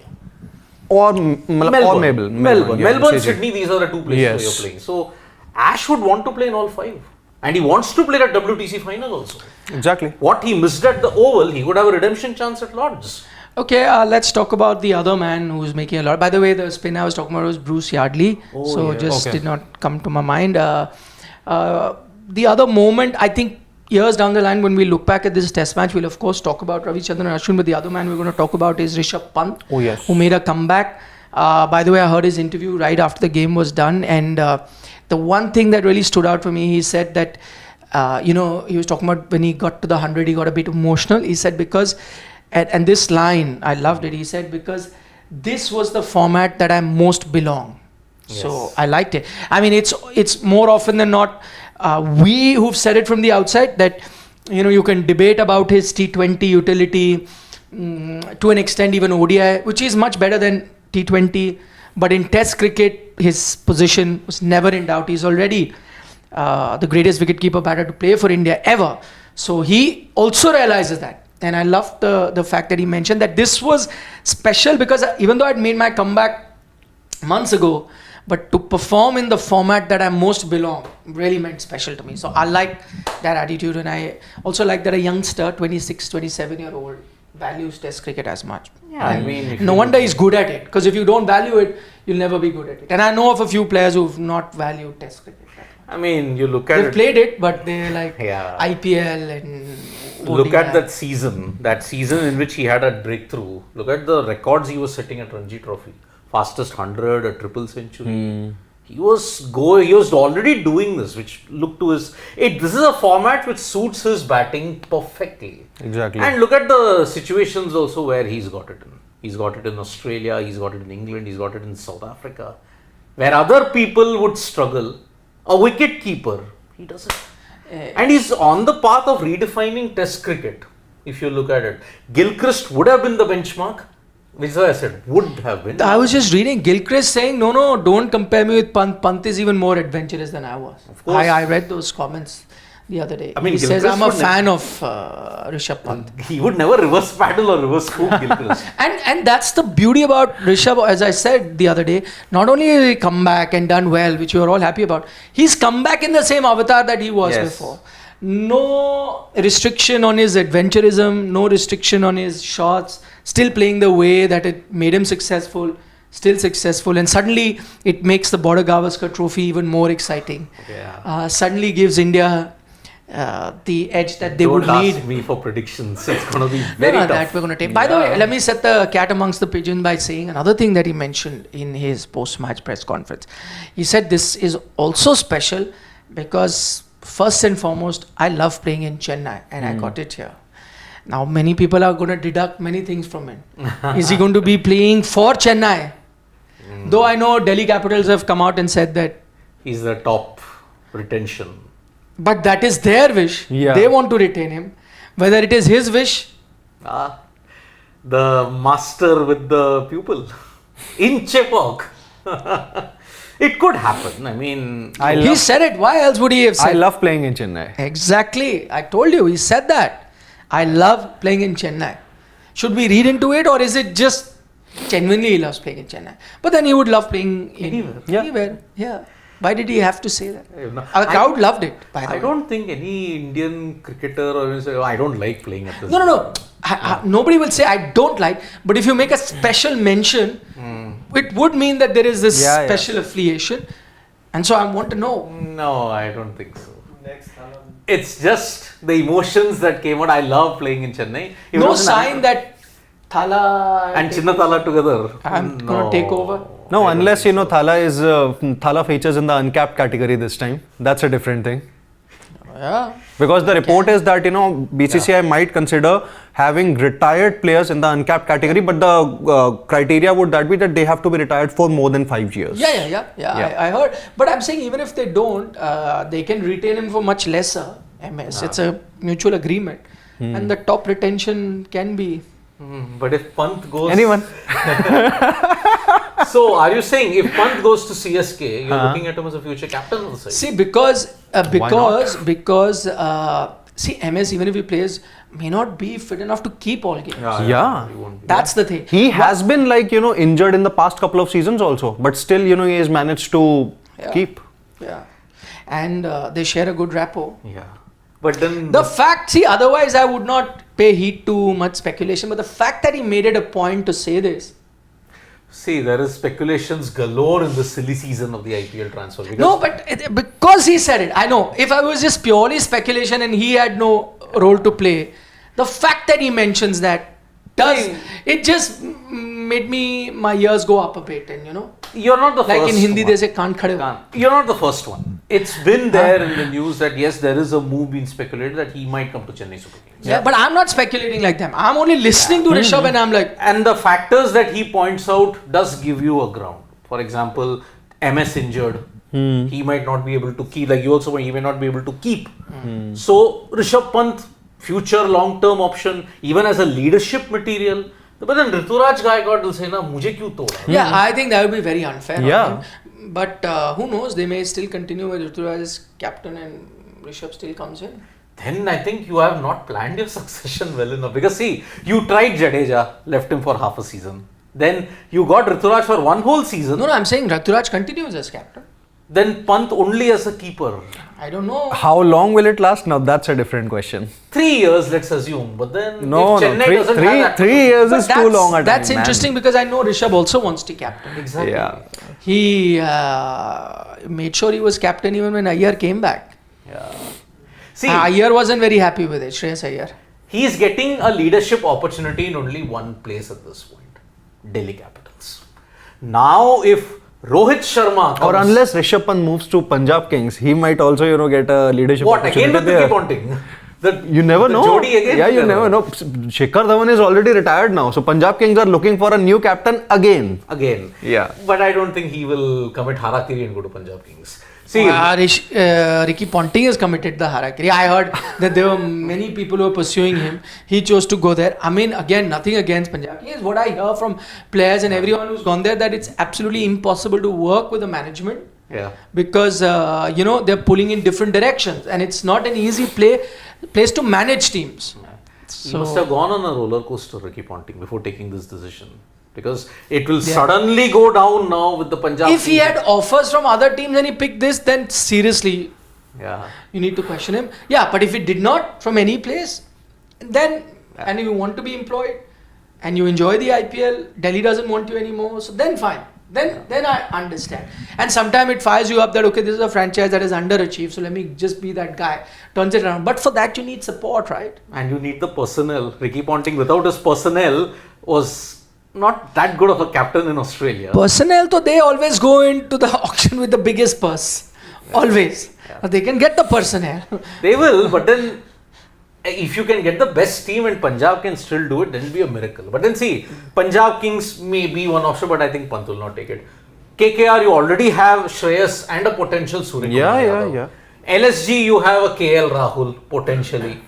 Or Melbourne. Melbourne, Sydney, these are the 2 places where you're playing. So, Ash would want to play in all 5. And he wants to play at WTC final also. Exactly. What he missed at the Oval, he could have a redemption chance at Lord's. Okay, let's talk about the other man who's making a lot. By the way, the spin I was talking about was Bruce Yardley. Did not come to my mind. The other moment, I think years down the line when we look back at this test match, we'll of course talk about Ravichandran and Ashwin, but the other man we're going to talk about is Rishabh Pant, who made a comeback. By the way, I heard his interview right after the game was done, and the one thing that really stood out for me, he said that, he was talking about when he got to the 100, he got a bit emotional. He said because, and this line, I loved it, he said, because this was the format that I most belong. Yes. So I liked it. I mean, it's more often than not, we who've said it from the outside that, you can debate about his T20 utility, to an extent even ODI, which is much better than T20, but in Test cricket, his position was never in doubt. He's already the greatest wicket-keeper batter to play for India ever. So he also realizes that. And I loved the fact that he mentioned that this was special because even though I'd made my comeback months ago, but to perform in the format that I most belong really meant special to me. So I like that attitude, and I also like that a youngster, 26, 27-year-old, values Test cricket as much. Yeah, I mean, no wonder he's good at it, because if you don't value it, you'll never be good at it. And I know of a few players who've not valued Test cricket. I mean, you look at They've it. played it, but they're like Yeah. IPL and Look at ODI. that season in which he had a breakthrough. Look at the records he was setting at Ranji Trophy. Fastest 100, a triple century. He was already doing this, which looked to his. This is a format which suits his batting perfectly. Exactly. And look at the situations also where he's got it in. He's got it in Australia, he's got it in England, he's got it in South Africa. Where other people would struggle, a wicket keeper, he does it. And he's on the path of redefining Test cricket, if you look at it. Gilchrist would have been the benchmark, which is why I said would have been. I was just reading Gilchrist saying, no, don't compare me with Pant. Pant is even more adventurous than I was. Of course. I read those comments the other day. I mean, he says, Gilchrist I'm a would fan of Rishabh Pant. He would never reverse paddle or reverse scoop Gilchrist. And that's the beauty about Rishabh, as I said the other day. Not only has he come back and done well, which we are all happy about, he's come back in the same avatar that he was before. No restriction on his adventurism, no restriction on his shots, still playing the way that it made him successful, still successful, and suddenly it makes the Border Gavaskar trophy even more exciting. Yeah. Suddenly gives India the edge that they would Don't need. ask me for predictions. It's going to be very tough. That we're going to take. By the way, let me set the cat amongst the pigeons by saying another thing that he mentioned in his post-match press conference. He said this is also special because first and foremost, I love playing in Chennai and I got it here. Now, many people are going to deduct many things from it. Is he going to be playing for Chennai? Though I know Delhi Capitals have come out and said that. He's the top retention. But that is their wish. Yeah. They want to retain him. Whether it is his wish. The master with the pupil in Chepauk. It could happen. I mean, He said it. Why else would he have said I love playing in Chennai. Exactly. I told you. He said that. I love playing in Chennai. Should we read into it, or is it just genuinely he loves playing in Chennai? But then he would love playing Anywhere. Anywhere. Yeah. Why did he have to say that? No, The crowd loved it. By the I way. don't think any Indian cricketer or say, I don't like playing at this. No. Nobody will say I don't like. But if you make a special mention, it would mean that there is this special affiliation. And so I want to know. No, I don't think so. It's just the emotions that came out. I love playing in Chennai. If it No was an sign that Thala and Chinnathala together. I'm going to take over. No, unless Thala features in the uncapped category this time. That's a different thing. Yeah. Because the report is that BCCI might consider having retired players in the uncapped category, but the criteria would that be that they have to be retired for more than 5 years. Yeah. I heard. But I'm saying even if they don't, they can retain him for much lesser MS. It's a mutual agreement. And the top retention can be. But if Pant goes... Anyone? So, are you saying if Pant goes to CSK, you're looking at him as a future captain of the side? See, because MS, even if he plays, may not be fit enough to keep all games. Yeah. He won't be. That's the thing. He has been injured in the past couple of seasons also, but still, he has managed to keep. Yeah. And they share a good rapport. Yeah. But then... The fact, otherwise I would not pay heed to much speculation, but the fact that he made it a point to say this. See, there is speculations galore in the silly season of the IPL transfer. No, but because he said it, I know. If I was just purely speculation and he had no role to play, the fact that he mentions that it just made my ears go up a bit, and You're not the first like in Hindi one. they say "Kaan khade ho." You're not the first one. It's been there in the news that yes, there is a move being speculated that he might come to Chennai Super Kings. Yeah, but I'm not speculating like them. I'm only listening to Rishabh and I'm like, And the factors that he points out does give you a ground. For example, MS injured. He might not be able to keep, like you also, he may not be able to keep. So, Rishabh Pant, future long-term option, even as a leadership material. But then Rituraj Gaikwad will say, na, mujhe kyun toda? yeah, I think that would be very unfair. Yeah. On him. But who knows? They may still continue with Ruturaj as captain and Rishabh still comes in. Then I think you have not planned your succession well enough. Because see, you tried Jadeja, left him for half a season. Then you got Ruturaj for one whole season. No, I'm saying Ruturaj continues as captain. Then Pant only as a keeper. I don't know. How long will it last? Now that's a different question. 3 years, let's assume. But then No, if Chennai no, doesn't have that, 3 years But is too long a time. That's man. interesting because I know Rishabh also wants to captain. Exactly. Yeah. He made sure he was captain even when Iyer came back. Yeah. See, Iyer wasn't very happy with it, Shreyas Iyer. he is getting a leadership opportunity in only one place at this point. Delhi Capitals. Now if Rohit Sharma comes, Or unless Rishabh Pant moves to Punjab Kings, he might also, get a leadership what opportunity again with there. Ricky Ponting? You never the know. Jodi again? Yeah, you never know. Shikhar Dhawan is already retired now. So Punjab Kings are looking for a new captain again. Again. Yeah. But I don't think he will commit harakiri and go to Punjab Kings. See, Ricky Ponting has committed the harakiri. I heard that there were many people who were pursuing him. He chose to go there. I mean, again, nothing against Punjab Kings. What I hear from players and everyone who's gone there, that it's absolutely impossible to work with the management. yeah. Because they're pulling in different directions and it's not an easy place to manage teams. He must have gone on a roller coaster, Ricky Ponting, before taking this decision. Because it will suddenly go down now with the Punjab If he Kings. had offers from other teams and he picked this, then seriously, Yeah. you need to question him. Yeah, but if he did not from any place, then and you want to be employed and you enjoy the IPL, Delhi doesn't want you anymore, so then fine. Then I understand. And sometimes it fires you up that okay, this is a franchise that is underachieved, so let me just be that guy. Turns it around. But for that you need support, right? And you need the personnel. Ricky Ponting without his personnel was not that good of a captain in Australia. Personnel, so they always go into the auction with the biggest purse. Always. They can get the personnel. They will, but then if you can get the best team and Punjab can still do it, then it'll be a miracle. But then see, Punjab Kings may be one option, but I think Pant will not take it. KKR, you already have Shreyas and a potential Suryakumar Yadav. Yeah. LSG, you have a KL Rahul potentially.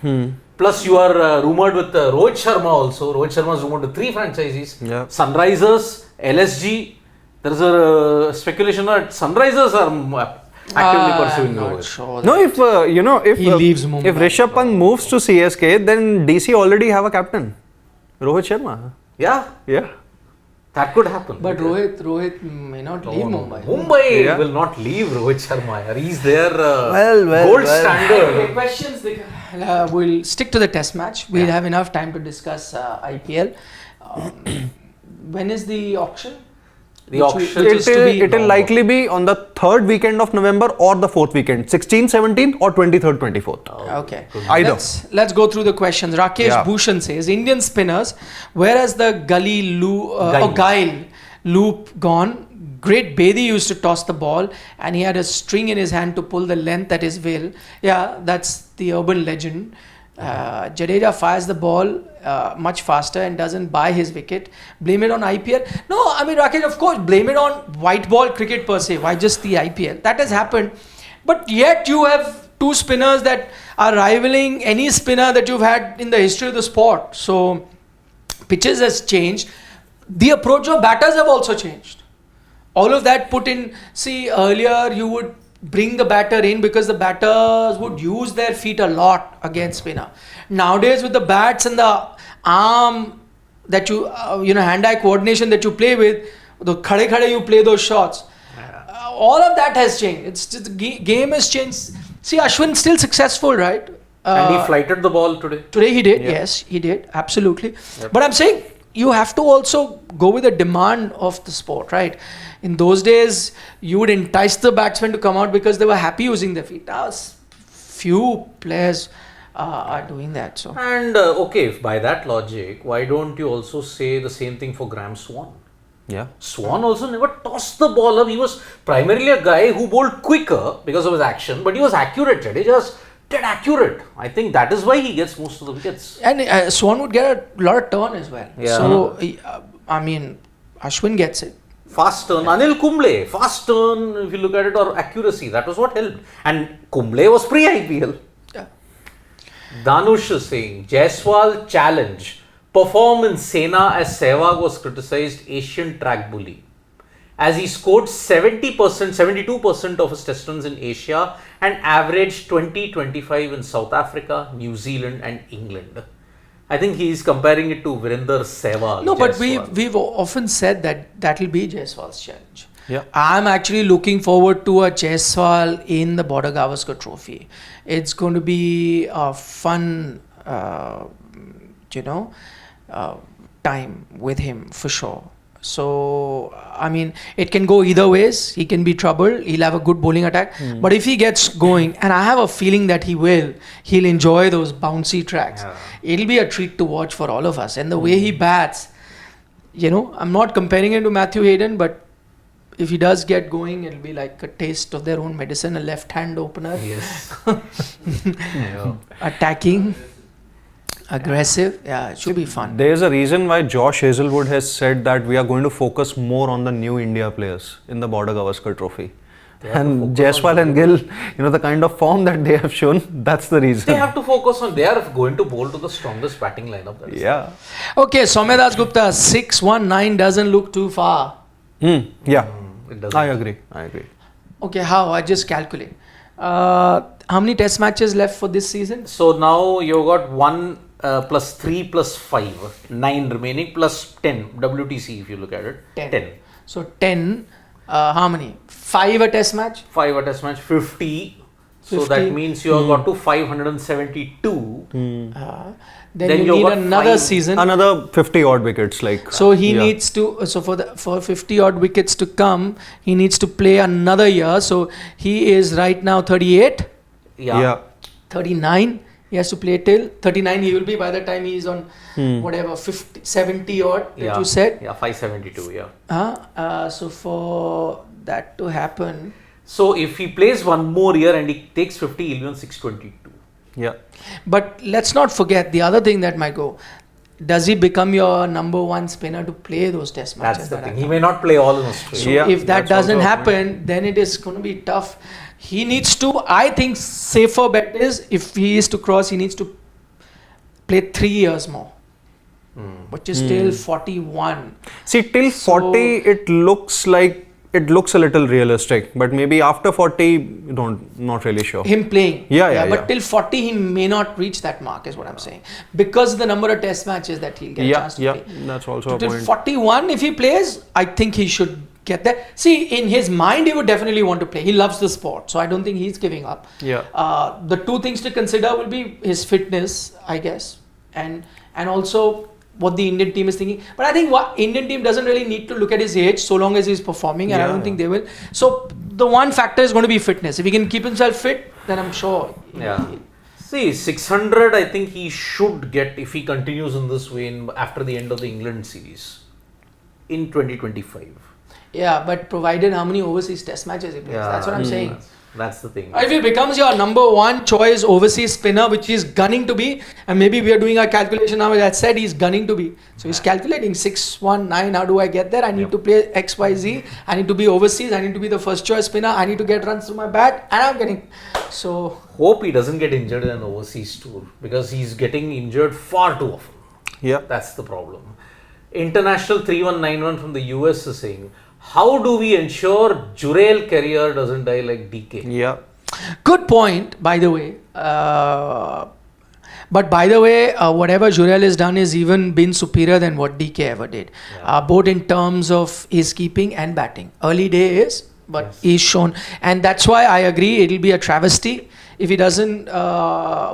Plus, you are rumored with Rohit Sharma also. Rohit Sharma is rumored with 3 franchises. Yeah. Sunrisers, LSG. There is a speculation that Sunrisers are actively pursuing not Rohit. sure. No, if He leaves Mumbai. if Rishabh Pant moves to CSK, then DC already have a captain, Rohit Sharma. Yeah, Yeah. that could happen. But Rohit may not leave Mumbai. Mumbai Yeah. will not leave Rohit Sharma. He's their Well, gold well. standard. Okay, questions. We'll stick to the test match. We'll have enough time to discuss IPL. When is the auction? The auction Which is to be It will likely be on the 3rd weekend of November or the 4th weekend, 16th, 17th or 23rd, 24th. Okay. Either. Let's go through the questions. Rakesh Yeah. Bhushan says Indian spinners, whereas the Guile loop gone. Great Bedi used to toss the ball and he had a string in his hand to pull the length at his will. Yeah, that's the urban legend. Jadeja fires the ball much faster and doesn't buy his wicket. Blame it on IPL? No, I mean Rakesh, of course, blame it on white ball cricket per se. Why just the IPL? That has happened. But yet you have 2 spinners that are rivaling any spinner that you've had in the history of the sport. So pitches has changed. The approach of batters have also changed. All of that put in, see, earlier you would bring the batter in because the batters would use their feet a lot against spinner. Nowadays with the bats and the arm that you, hand-eye coordination that you play with, the khade you play those shots. All of that has changed. It's just, the game has changed. See, Ashwin still successful, right? And he flighted the ball today. Today he did, yes, he did, absolutely. But I'm saying you have to also go with the demand of the sport, right? In those days, you would entice the batsmen to come out because they were happy using their feet. Now, few players are doing that. So. And by that logic, why don't you also say the same thing for Graham Swan? Yeah. Swan also never tossed the ball up. He was primarily a guy who bowled quicker because of his action, but he was accurate. He just dead accurate. I think that is why he gets most of the wickets. And Swan would get a lot of turn as well. Yeah. So, Ashwin gets it. Fast turn, Anil Kumble, fast turn, if you look at it, or accuracy, that was what helped. And Kumble was pre-IPL. Yeah. Danush is saying, Jaiswal challenge, perform in Sena as Sehwag was criticised Asian track bully. as he scored 70%, 72% of his test runs in Asia and averaged 20-25 in South Africa, New Zealand and England. I think he is comparing it to Virender Sehwag. No, but Jaiswal. we've often said that will be Jaiswal's challenge. Yeah. I'm actually looking forward to a Jaiswal in the Border Gavaskar Trophy. It's going to be a fun, time with him for sure. So, I mean, it can go either ways. He can be trouble. He'll have a good bowling attack. But if he gets going, and I have a feeling that he'll enjoy those bouncy tracks. Yeah. It'll be a treat to watch for all of us. And the way he bats, I'm not comparing him to Matthew Hayden, but if he does get going, it'll be like a taste of their own medicine, a left-hand opener. Yes. Attacking, aggressive. Yeah, it should be fun. There is a reason why Josh Hazelwood has said that we are going to focus more on the new India players in the Border Gavaskar Trophy. And Jaiswal and Gill, the kind of form that they have shown, that's the reason. They have to focus on, they are going to bowl to the strongest batting lineup. That is Yeah. Okay, Soumya Das Gupta, 619 doesn't look too far. Yeah. It doesn't. I agree. Okay, how? I just calculate. How many test matches left for this season? So now you've got 1 plus 3 plus 5, 9 remaining plus 10 WTC if you look at it. 10. So 10, how many? 5 a test match? 5 a test match, 50. So 50. that means you have got to 572. Then Then you you've need got another 5 season. Another 50 odd wickets. So he needs to, for 50 odd wickets to come, he needs to play another year. So he is right now 38, Yeah. 39. He has to play till 39. He will be by the time he is on whatever 50, 70 odd that you said. Yeah, 572. Yeah. So for that to happen, So if he plays one more year and he takes 50, he'll be on 622. Yeah. but let's not forget the other thing that might go. Does he become your number one spinner to play those test matches? That's the that thing. are He coming? may not play all in Australia. Yeah, If that that's doesn't also a happen, then it is going to be tough. He needs to, I think, safer bet is if he is to cross, he needs to play 3 years more, which is still 41. See, till 40, it looks a little realistic, but maybe after 40, not really sure. Him playing. Yeah. But till 40, he may not reach that mark, is what I'm saying. Because of the number of test matches that he'll get a chance to play. That's also a Till point. 41, if he plays, I think he should get there. See, in his mind, he would definitely want to play. He loves the sport, so I don't think he's giving up. Yeah. The two things to consider will be his fitness, I guess, and also what the Indian team is thinking. But I think what Indian team doesn't really need to look at his age so long as he's performing, and I don't think they will. So the one factor is going to be fitness. If he can keep himself fit, then I'm sure. Yeah. See, 600, I think he should get if he continues in this way after the end of the England series in 2025. Yeah, but provided how many overseas test matches he plays. That's what I'm saying. That's the thing. If he becomes your number one choice overseas spinner, which he's gunning to be, and maybe we are doing our calculation now, that said he's gunning to be. So he's calculating 619, how do I get there? I need to play XYZ, I need to be overseas, I need to be the first choice spinner, I need to get runs through my bat, and I'm getting. So Hope he doesn't get injured in an overseas tour because he's getting injured far too often. Yeah. That's the problem. International 3191 from the US is saying, how do we ensure Jurel career doesn't die like DK? Yeah. good point, by the way. But by the way, whatever Jurel has done is even been superior than what DK ever did, both in terms of his keeping and batting. Early days, but he's shown, and that's why I agree it'll be a travesty if he doesn't.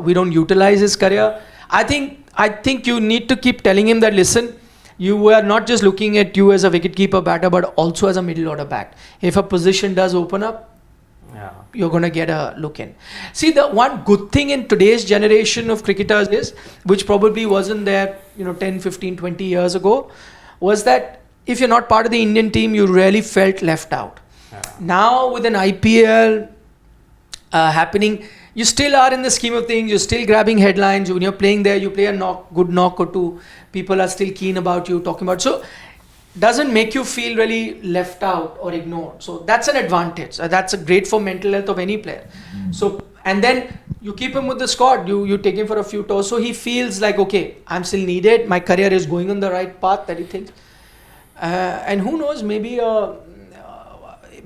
We don't utilize his career. I think you need to keep telling him that, listen, you are not just looking at you as a wicket-keeper batter, but also as a middle-order bat. If a position does open up, you're going to get a look in. See, the one good thing in today's generation of cricketers is, which probably wasn't there 10, 15, 20 years ago, was that if you're not part of the Indian team, you really felt left out. Now with an IPL happening, you still are in the scheme of things, you're still grabbing headlines. When you're playing there, you play a good knock or two, people are still keen about you, talking about. So doesn't make you feel really left out or ignored. So that's an advantage. That's a great for mental health of any player. So, and then you keep him with the squad, you take him for a few tours, so he feels like, okay, I'm still needed, my career is going on the right path that he thinks. And who knows, maybe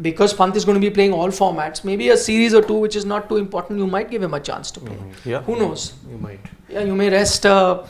because Pant is going to be playing all formats, maybe a series or two which is not too important, you might give him a chance to play. Yeah. Who knows? You might. Yeah, you may rest a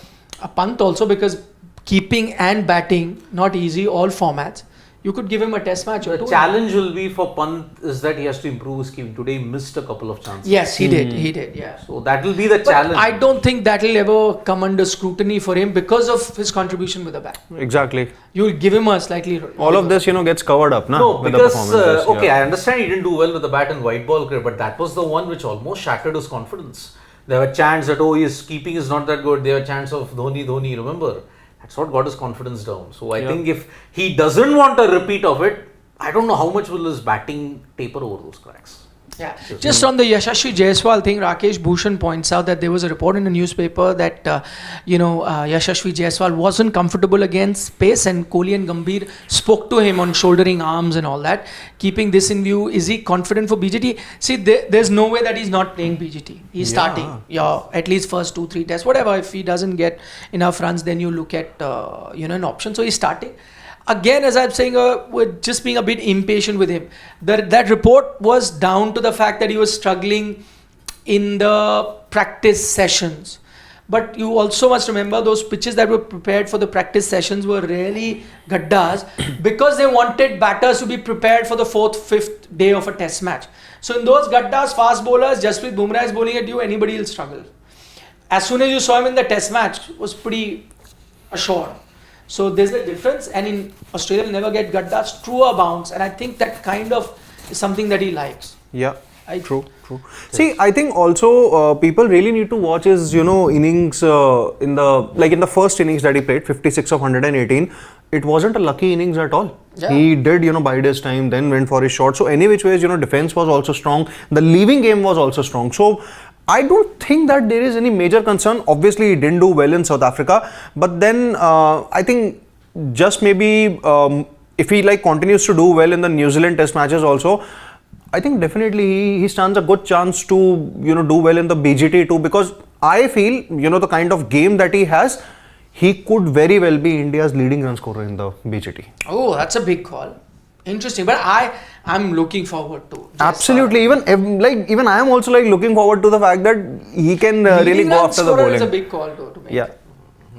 Pant also, because keeping and batting, not easy, all formats. You could give him a test match or The two. challenge will be for Pant is that he has to improve his keeping. Today he missed a couple of chances. Yes, he did. He did, yeah. So that will be the But challenge. I don't think that will ever come under scrutiny for him because of his contribution with the bat. Exactly. You will give him a slightly... All of this, gets covered up, No, with because, the performances. okay, I understand he didn't do well with the bat and white ball cricket, but that was the one which almost shattered his confidence. There were chants that, his keeping is not that good. There were chants of Dhoni, Dhoni, remember? That's what got his confidence down. So I think if he doesn't want a repeat of it, I don't know how much will his batting taper over those cracks. Yeah. Just on the Yashasvi Jaiswal thing, Rakesh Bhushan points out that there was a report in the newspaper that Yashasvi Jaiswal wasn't comfortable against pace, and Kohli and Gambhir spoke to him on shouldering arms and all that. Keeping this in view, is he confident for BGT? See, there's no way that he's not playing BGT. He's starting. Yeah, at least first 2-3 tests, whatever. If he doesn't get enough runs, then you look at an option. So he's starting. Again, as I'm saying, we're just being a bit impatient with him. That report was down to the fact that he was struggling in the practice sessions. But you also must remember those pitches that were prepared for the practice sessions were really gaddas because they wanted batters to be prepared for the 4th, 5th day of a test match. So in those gaddas, fast bowlers, Jasprit Bumrah is bowling at you, anybody will struggle. As soon as you saw him in the test match, it was pretty assured. So there's a difference, and in Australia, will never get gaddas, truer bounce, and I think that kind of is something that he likes. Yeah, true. See, I think also people really need to watch his, innings in the first innings that he played, 56 of 118. It wasn't a lucky innings at all. Yeah. He did, bide his time, then went for his shot. So any which ways, defense was also strong. The leaving game was also strong. So I don't think that there is any major concern. Obviously, he didn't do well in South Africa, but then I think just maybe if he continues to do well in the New Zealand Test matches also, I think definitely he stands a good chance to do well in the BGT too, because I feel the kind of game that he has, he could very well be India's leading run scorer in the BGT. Oh, that's a big call. Interesting, but I'm looking forward to. Absolutely, even I am also looking forward to the fact that he can really go after the bowling. It's a big call to make. Yeah.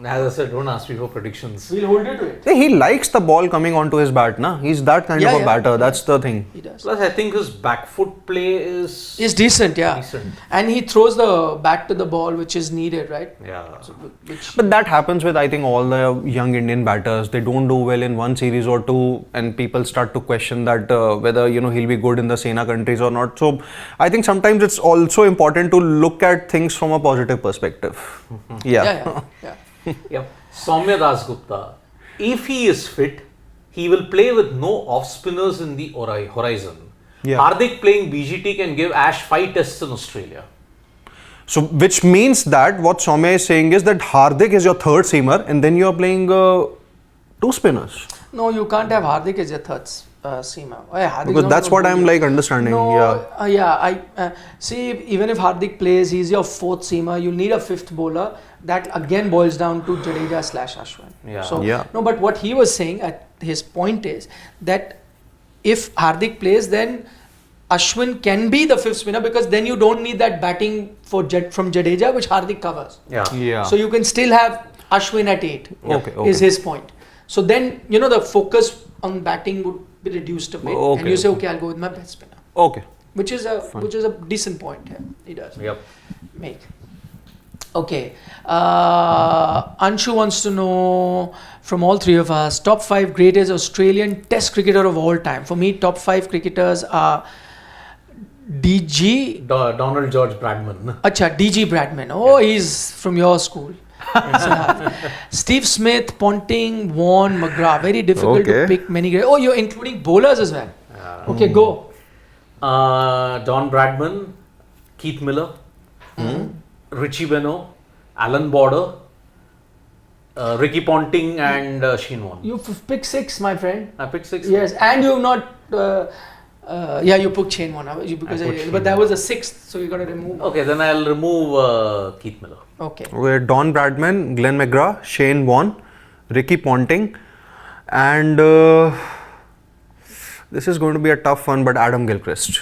As I said, don't ask me for predictions. We'll hold you to it. He likes the ball coming onto his bat, na? He's that kind of a batter. That's the thing. He does. Plus, I think his back foot play is decent, yeah. And he throws the bat to the ball, which is needed, right? Yeah. So, but that happens with, I think, all the young Indian batters. They don't do well in one series or two, and people start to question that whether he'll be good in the Sena countries or not. So I think sometimes it's also important to look at things from a positive perspective. Yeah. Yep. Soumya Dasgupta, if he is fit, he will play with no off spinners in the horizon. Yeah. Hardik playing BGT can give Ash 5 tests in Australia. So, which means that what Soumya is saying is that Hardik is your third seamer and then you are playing 2 spinners. No, you can't have Hardik as your third seamer. Because that's what I'm understanding. No, see, even if Hardik plays, he's your 4th seamer. You need a 5th bowler. That again boils down to Jadeja / Ashwin. No, but what he was saying, his point is that if Hardik plays, then Ashwin can be the 5th spinner, because then you don't need that batting from Jadeja, which Hardik covers. Yeah. So you can still have Ashwin at 8. Okay. Is his point. So then the focus on batting would be reduced a bit, and you say, okay, I'll go with my best spinner. Okay. Which is a decent point here. He does. Yep. Make. Okay. Anshu wants to know from all three of us, top 5 greatest Australian Test cricketer of all time. For me, top 5 cricketers are DG. Donald George Bradman. Acha, DG Bradman. Oh, he's from your school. Steve Smith, Ponting, Vaughan, McGrath. Very difficult to pick many great. Oh, you're including bowlers as well. Okay, go. Don Bradman, Keith Miller, Richie Benaud, Alan Border, Ricky Ponting and Shane Warne. You picked 6, my friend. I picked 6. Yes, and you have not. You put Shane Warne, but that was a 6th, so you got to remove. Okay, then I'll remove Keith Miller. Okay. Don Bradman, Glenn McGrath, Shane Warne, Ricky Ponting, and This is going to be a tough one, but Adam Gilchrist.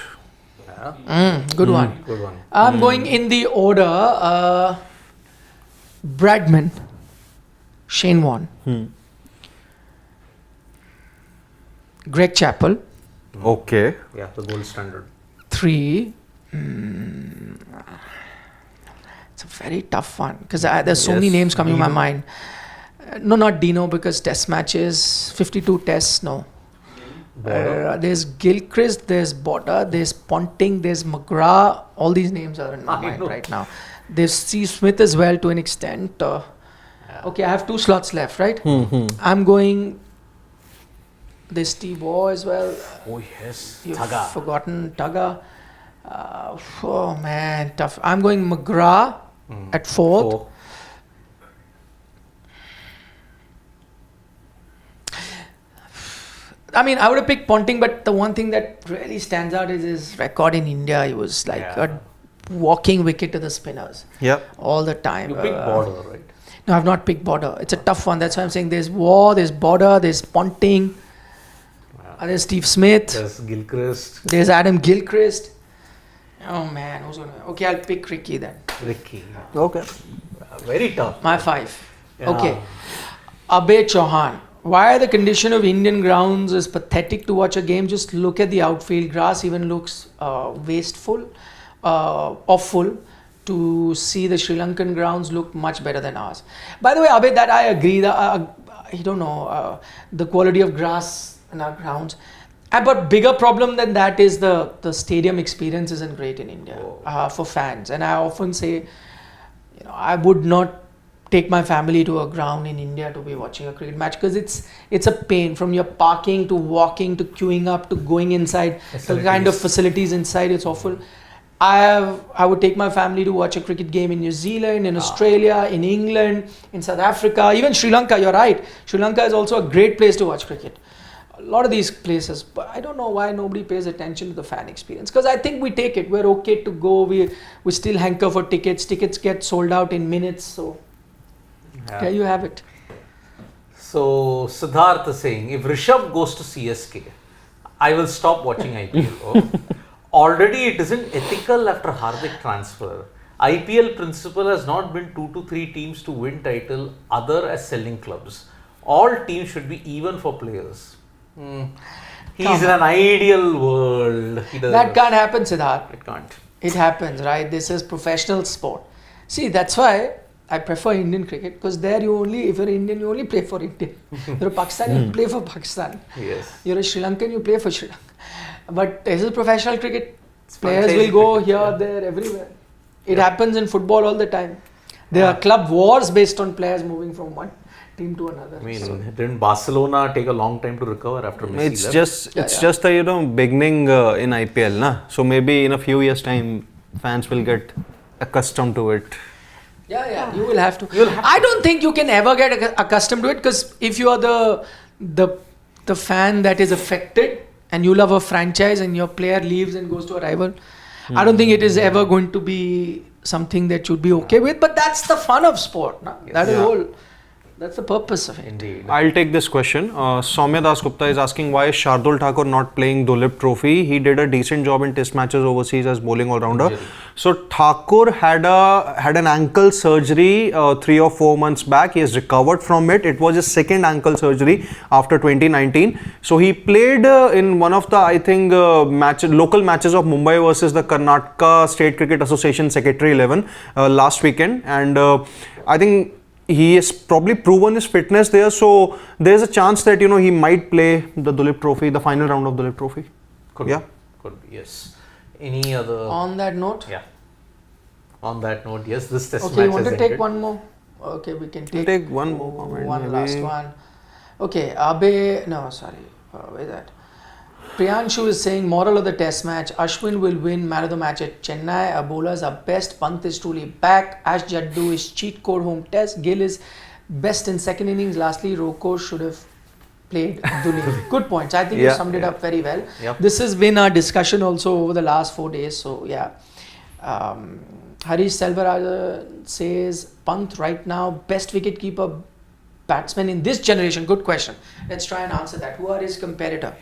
Good one. Good one. I'm going in the order Bradman, Shane Warne, Greg Chappell, Okay. Yeah, the gold standard. 3. It's a very tough one because there's so many names coming to my mind. No, not Dino because test matches, 52 tests, no. There's Gilchrist, there's Border, there's Ponting, there's McGrath. All these names are in my mind right now. There's Steve Smith as well to an extent. Okay, I have 2 slots left, right? I'm going. There's Steve Waugh as well. Oh yes, You've Thaga. forgotten Tugger. Oh man, tough. I'm going McGrath at 4th. 4. I mean, I would have picked Ponting, but the one thing that really stands out is his record in India. He was like a walking wicket to the spinners all the time. You picked Border, right? No, I've not picked Border. It's a tough one. That's why I'm saying there's Waugh, there's Border, there's Ponting, there's Steve Smith, There's Gilchrist. there's Adam Gilchrist. Oh man, who's gonna? Okay, I'll pick Ricky then. Ricky. Okay. Very tough. My 5. Yeah. Okay. Abe Chauhan. Why the condition of Indian grounds is pathetic to watch a game? Just look at the outfield. Grass even looks wasteful, awful. To see the Sri Lankan grounds look much better than ours. By the way, Abe, that I agree. I don't know the quality of grass in our grounds. But bigger problem than that is the stadium experience isn't great in India for fans. And I often say, I would not take my family to a ground in India to be watching a cricket match because it's a pain from your parking to walking to queuing up to going inside. The kind of facilities inside, it's awful. I would take my family to watch a cricket game in New Zealand, in Australia, in England, in South Africa, even Sri Lanka. You're right. Sri Lanka is also a great place to watch cricket. A lot of these places, but I don't know why nobody pays attention to the fan experience. Because I think we take it. We're okay to go. We still hanker for tickets. Tickets get sold out in minutes. So there you have it. So Siddharth is saying, if Rishabh goes to CSK, I will stop watching IPL. Already it isn't ethical after Hardik transfer. IPL principle has not been 2 to 3 teams to win title other as selling clubs. All teams should be even for players. He's in an ideal world. That can't happen, Siddharth. It can't. It happens, right? This is professional sport. See, that's why I prefer Indian cricket because there if you're Indian, you only play for India. You're a Pakistani, you play for Pakistan. Yes. You're a Sri Lankan, you play for Sri Lanka. But this is professional cricket. Players will go here, there, everywhere. It happens in football all the time. There are club wars based on players moving from one team to another. I mean, didn't Barcelona take a long time to recover after Messi left? It's just the beginning in IPL, na. So maybe in a few years' time, fans will get accustomed to it. Yeah, you will have to. I don't think you can ever get accustomed to it because if you are the fan that is affected and you love a franchise and your player leaves and goes to a rival, I don't think it is ever going to be something that you'd be okay with. But that's the fun of sport. No? That is that's the purpose of it. Indeed. I'll take this question. Soumya Das Gupta is asking why is Shardul Thakur not playing Dulip Trophy? He did a decent job in test matches overseas as bowling all-rounder. So Thakur had an ankle surgery 3 or 4 months back. He has recovered from it. It was his second ankle surgery after 2019. So he played in one of the, I think, local matches of Mumbai versus the Karnataka State Cricket Association Secretary 11 last weekend. And I think he has probably proven his fitness there, so there's a chance that he might play the Dulip Trophy, the final round of Dulip Trophy. Could be, yes. Any other? On that note? Yeah. On that note, yes, this test match Okay, you want to has take ended. one more? Okay, we can We'll take one more comment. One maybe. last one. Okay, where's that? Priyanshu is saying, moral of the test match, Ashwin will win man of the match at Chennai. Our bowlers are best. Pant is truly back. Jaddu is cheat code home test. Gill is best in second innings. Lastly, Roko should have played Dulip. Good points. I think you summed it up very well. Yep. This has been our discussion also over the last 4 days. So yeah. Harish Selvaraja says, Pant right now, best wicket-keeper batsman in this generation. Good question. Let's try and answer that. Who are his competitor?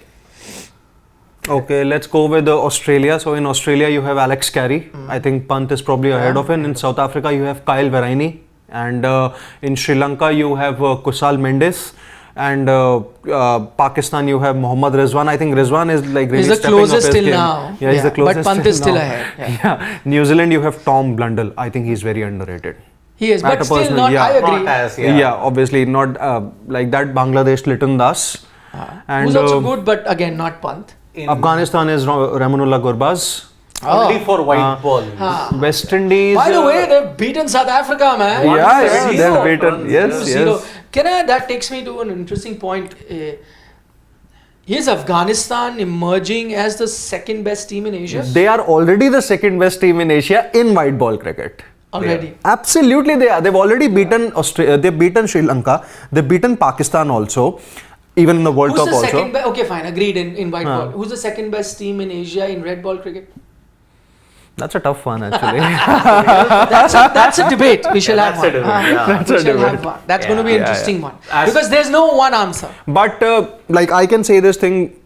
Okay, let's go with Australia. So in Australia, you have Alex Carey. I think Pant is probably ahead of him. In South Africa, you have Kyle Veraini. And in Sri Lanka, you have Kusal Mendes. And Pakistan, you have Mohammad Rizwan. I think Rizwan is like really He's the stepping up closest his till game. now. Yeah, he's the closest but Pant till is still now. ahead. Yeah. Yeah. New Zealand, you have Tom Blundell. I think he's very underrated. He is, At but a still personal- not. yeah. I agree. Not as, Yeah, obviously not like that. Bangladesh, Liton Das. And Who's also good, but again, not Pant. Afghanistan is Ramanullah Gurbaz. Only for white ball. West Indies. By the way, they've beaten South Africa, man. Yeah, 1-0. they're beaten. Yes, 2-0. yes. That takes me to an interesting point. Is Afghanistan emerging as the second best team in Asia They are already the second best team in Asia in white ball cricket. already? Absolutely, they are. They've already beaten Australia. They've beaten Sri Lanka. They've beaten Pakistan also. Even in the World Who's Cup the also. second best? Okay, fine, agreed in white ball. Who's the second best team in Asia in red ball cricket? That's a tough one, actually. That's a debate. We shall have That's a one. debate, yeah. We shall have one. That's going to be an interesting one. Because there's no one answer. But like I can say this thing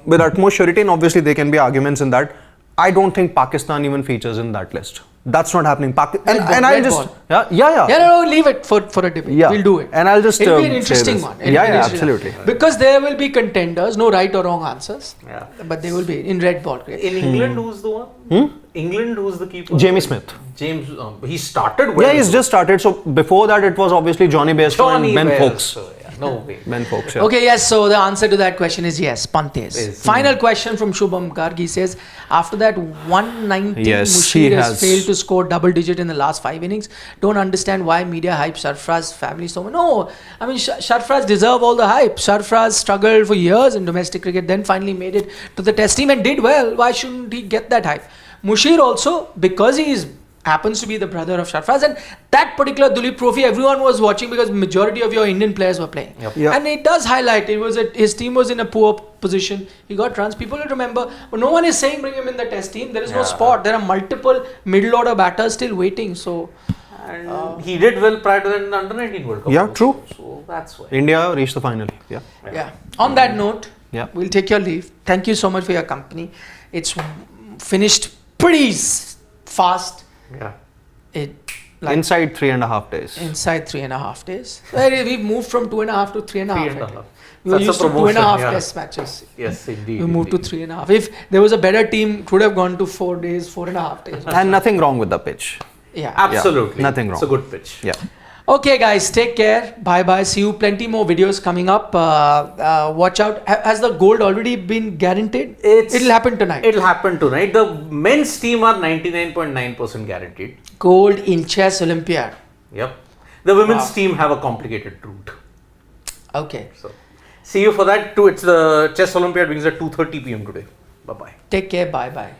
with utmost surety, and obviously there can be arguments in that. I don't think Pakistan even features in that list. That's not happening. And I'll red just ball. yeah. No, leave it for a debate. Yeah. We'll do it. And I'll just It'll be an say interesting this. one. Yeah, absolutely. Because there will be contenders, no right or wrong answers. Yeah. But they will be in red ball cricket. In England, who's the one? England, who's the keeper? Jamie Smith. James. He started well. Yeah, he's just started. So before that, it was obviously Johnny Bairstow and Ben Bairstow, Foakes. yeah. No way. Ben Foakes. Yeah. Okay, yes, so the answer to that question is yes, Pant is. Is. Final question from Shubham Garg. He says, after that 190, Yes, Mushir he has has. failed to score double digit in the last 5 innings. Don't understand why media hype Sarfaraz family so much. No, I mean, Sarfaraz deserve all the hype. Sarfaraz struggled for years in domestic cricket, then finally made it to the test team and did well. Why shouldn't he get that hype? Mushir also, because he happens to be the brother of Sarfaraz, and that particular Duleep Trophy everyone was watching because majority of your Indian players were playing. Yep. And it does highlight his team was in a poor position. He got runs. People will remember. But no one is saying bring him in the test team. There is no spot. There are multiple middle order batters still waiting. So And he did well prior to the Under 19 World Cup. Yeah, also. true. So that's why. India reached the final. Yeah. yeah. On that note, Yeah. we'll take your leave. Thank you so much for your company. It's finished pretty fast. Yeah. Inside 3.5 days. Inside 3.5 days. We've moved from 2.5 to 3.5. 3.5. We were That's a used to 2.5 promotion, yeah. test matches. Yes, indeed. We moved to indeed. 3.5. If there was a better team, it would have gone to 4 days, 4.5 days. And nothing wrong with the pitch. Yeah. Absolutely. nothing wrong. It's a good pitch. Yeah. Okay, guys, take care. Bye bye. See you. Plenty more videos coming up. Watch out. Has the gold already been guaranteed? It'll happen tonight. It'll happen tonight. The men's team are 99.9% guaranteed. Gold in chess Olympiad. Yep. The women's team have a complicated route. Okay. So, see you for that too. It's the Chess Olympiad begins at 2:30 p.m. today. Bye bye. Take care. Bye bye.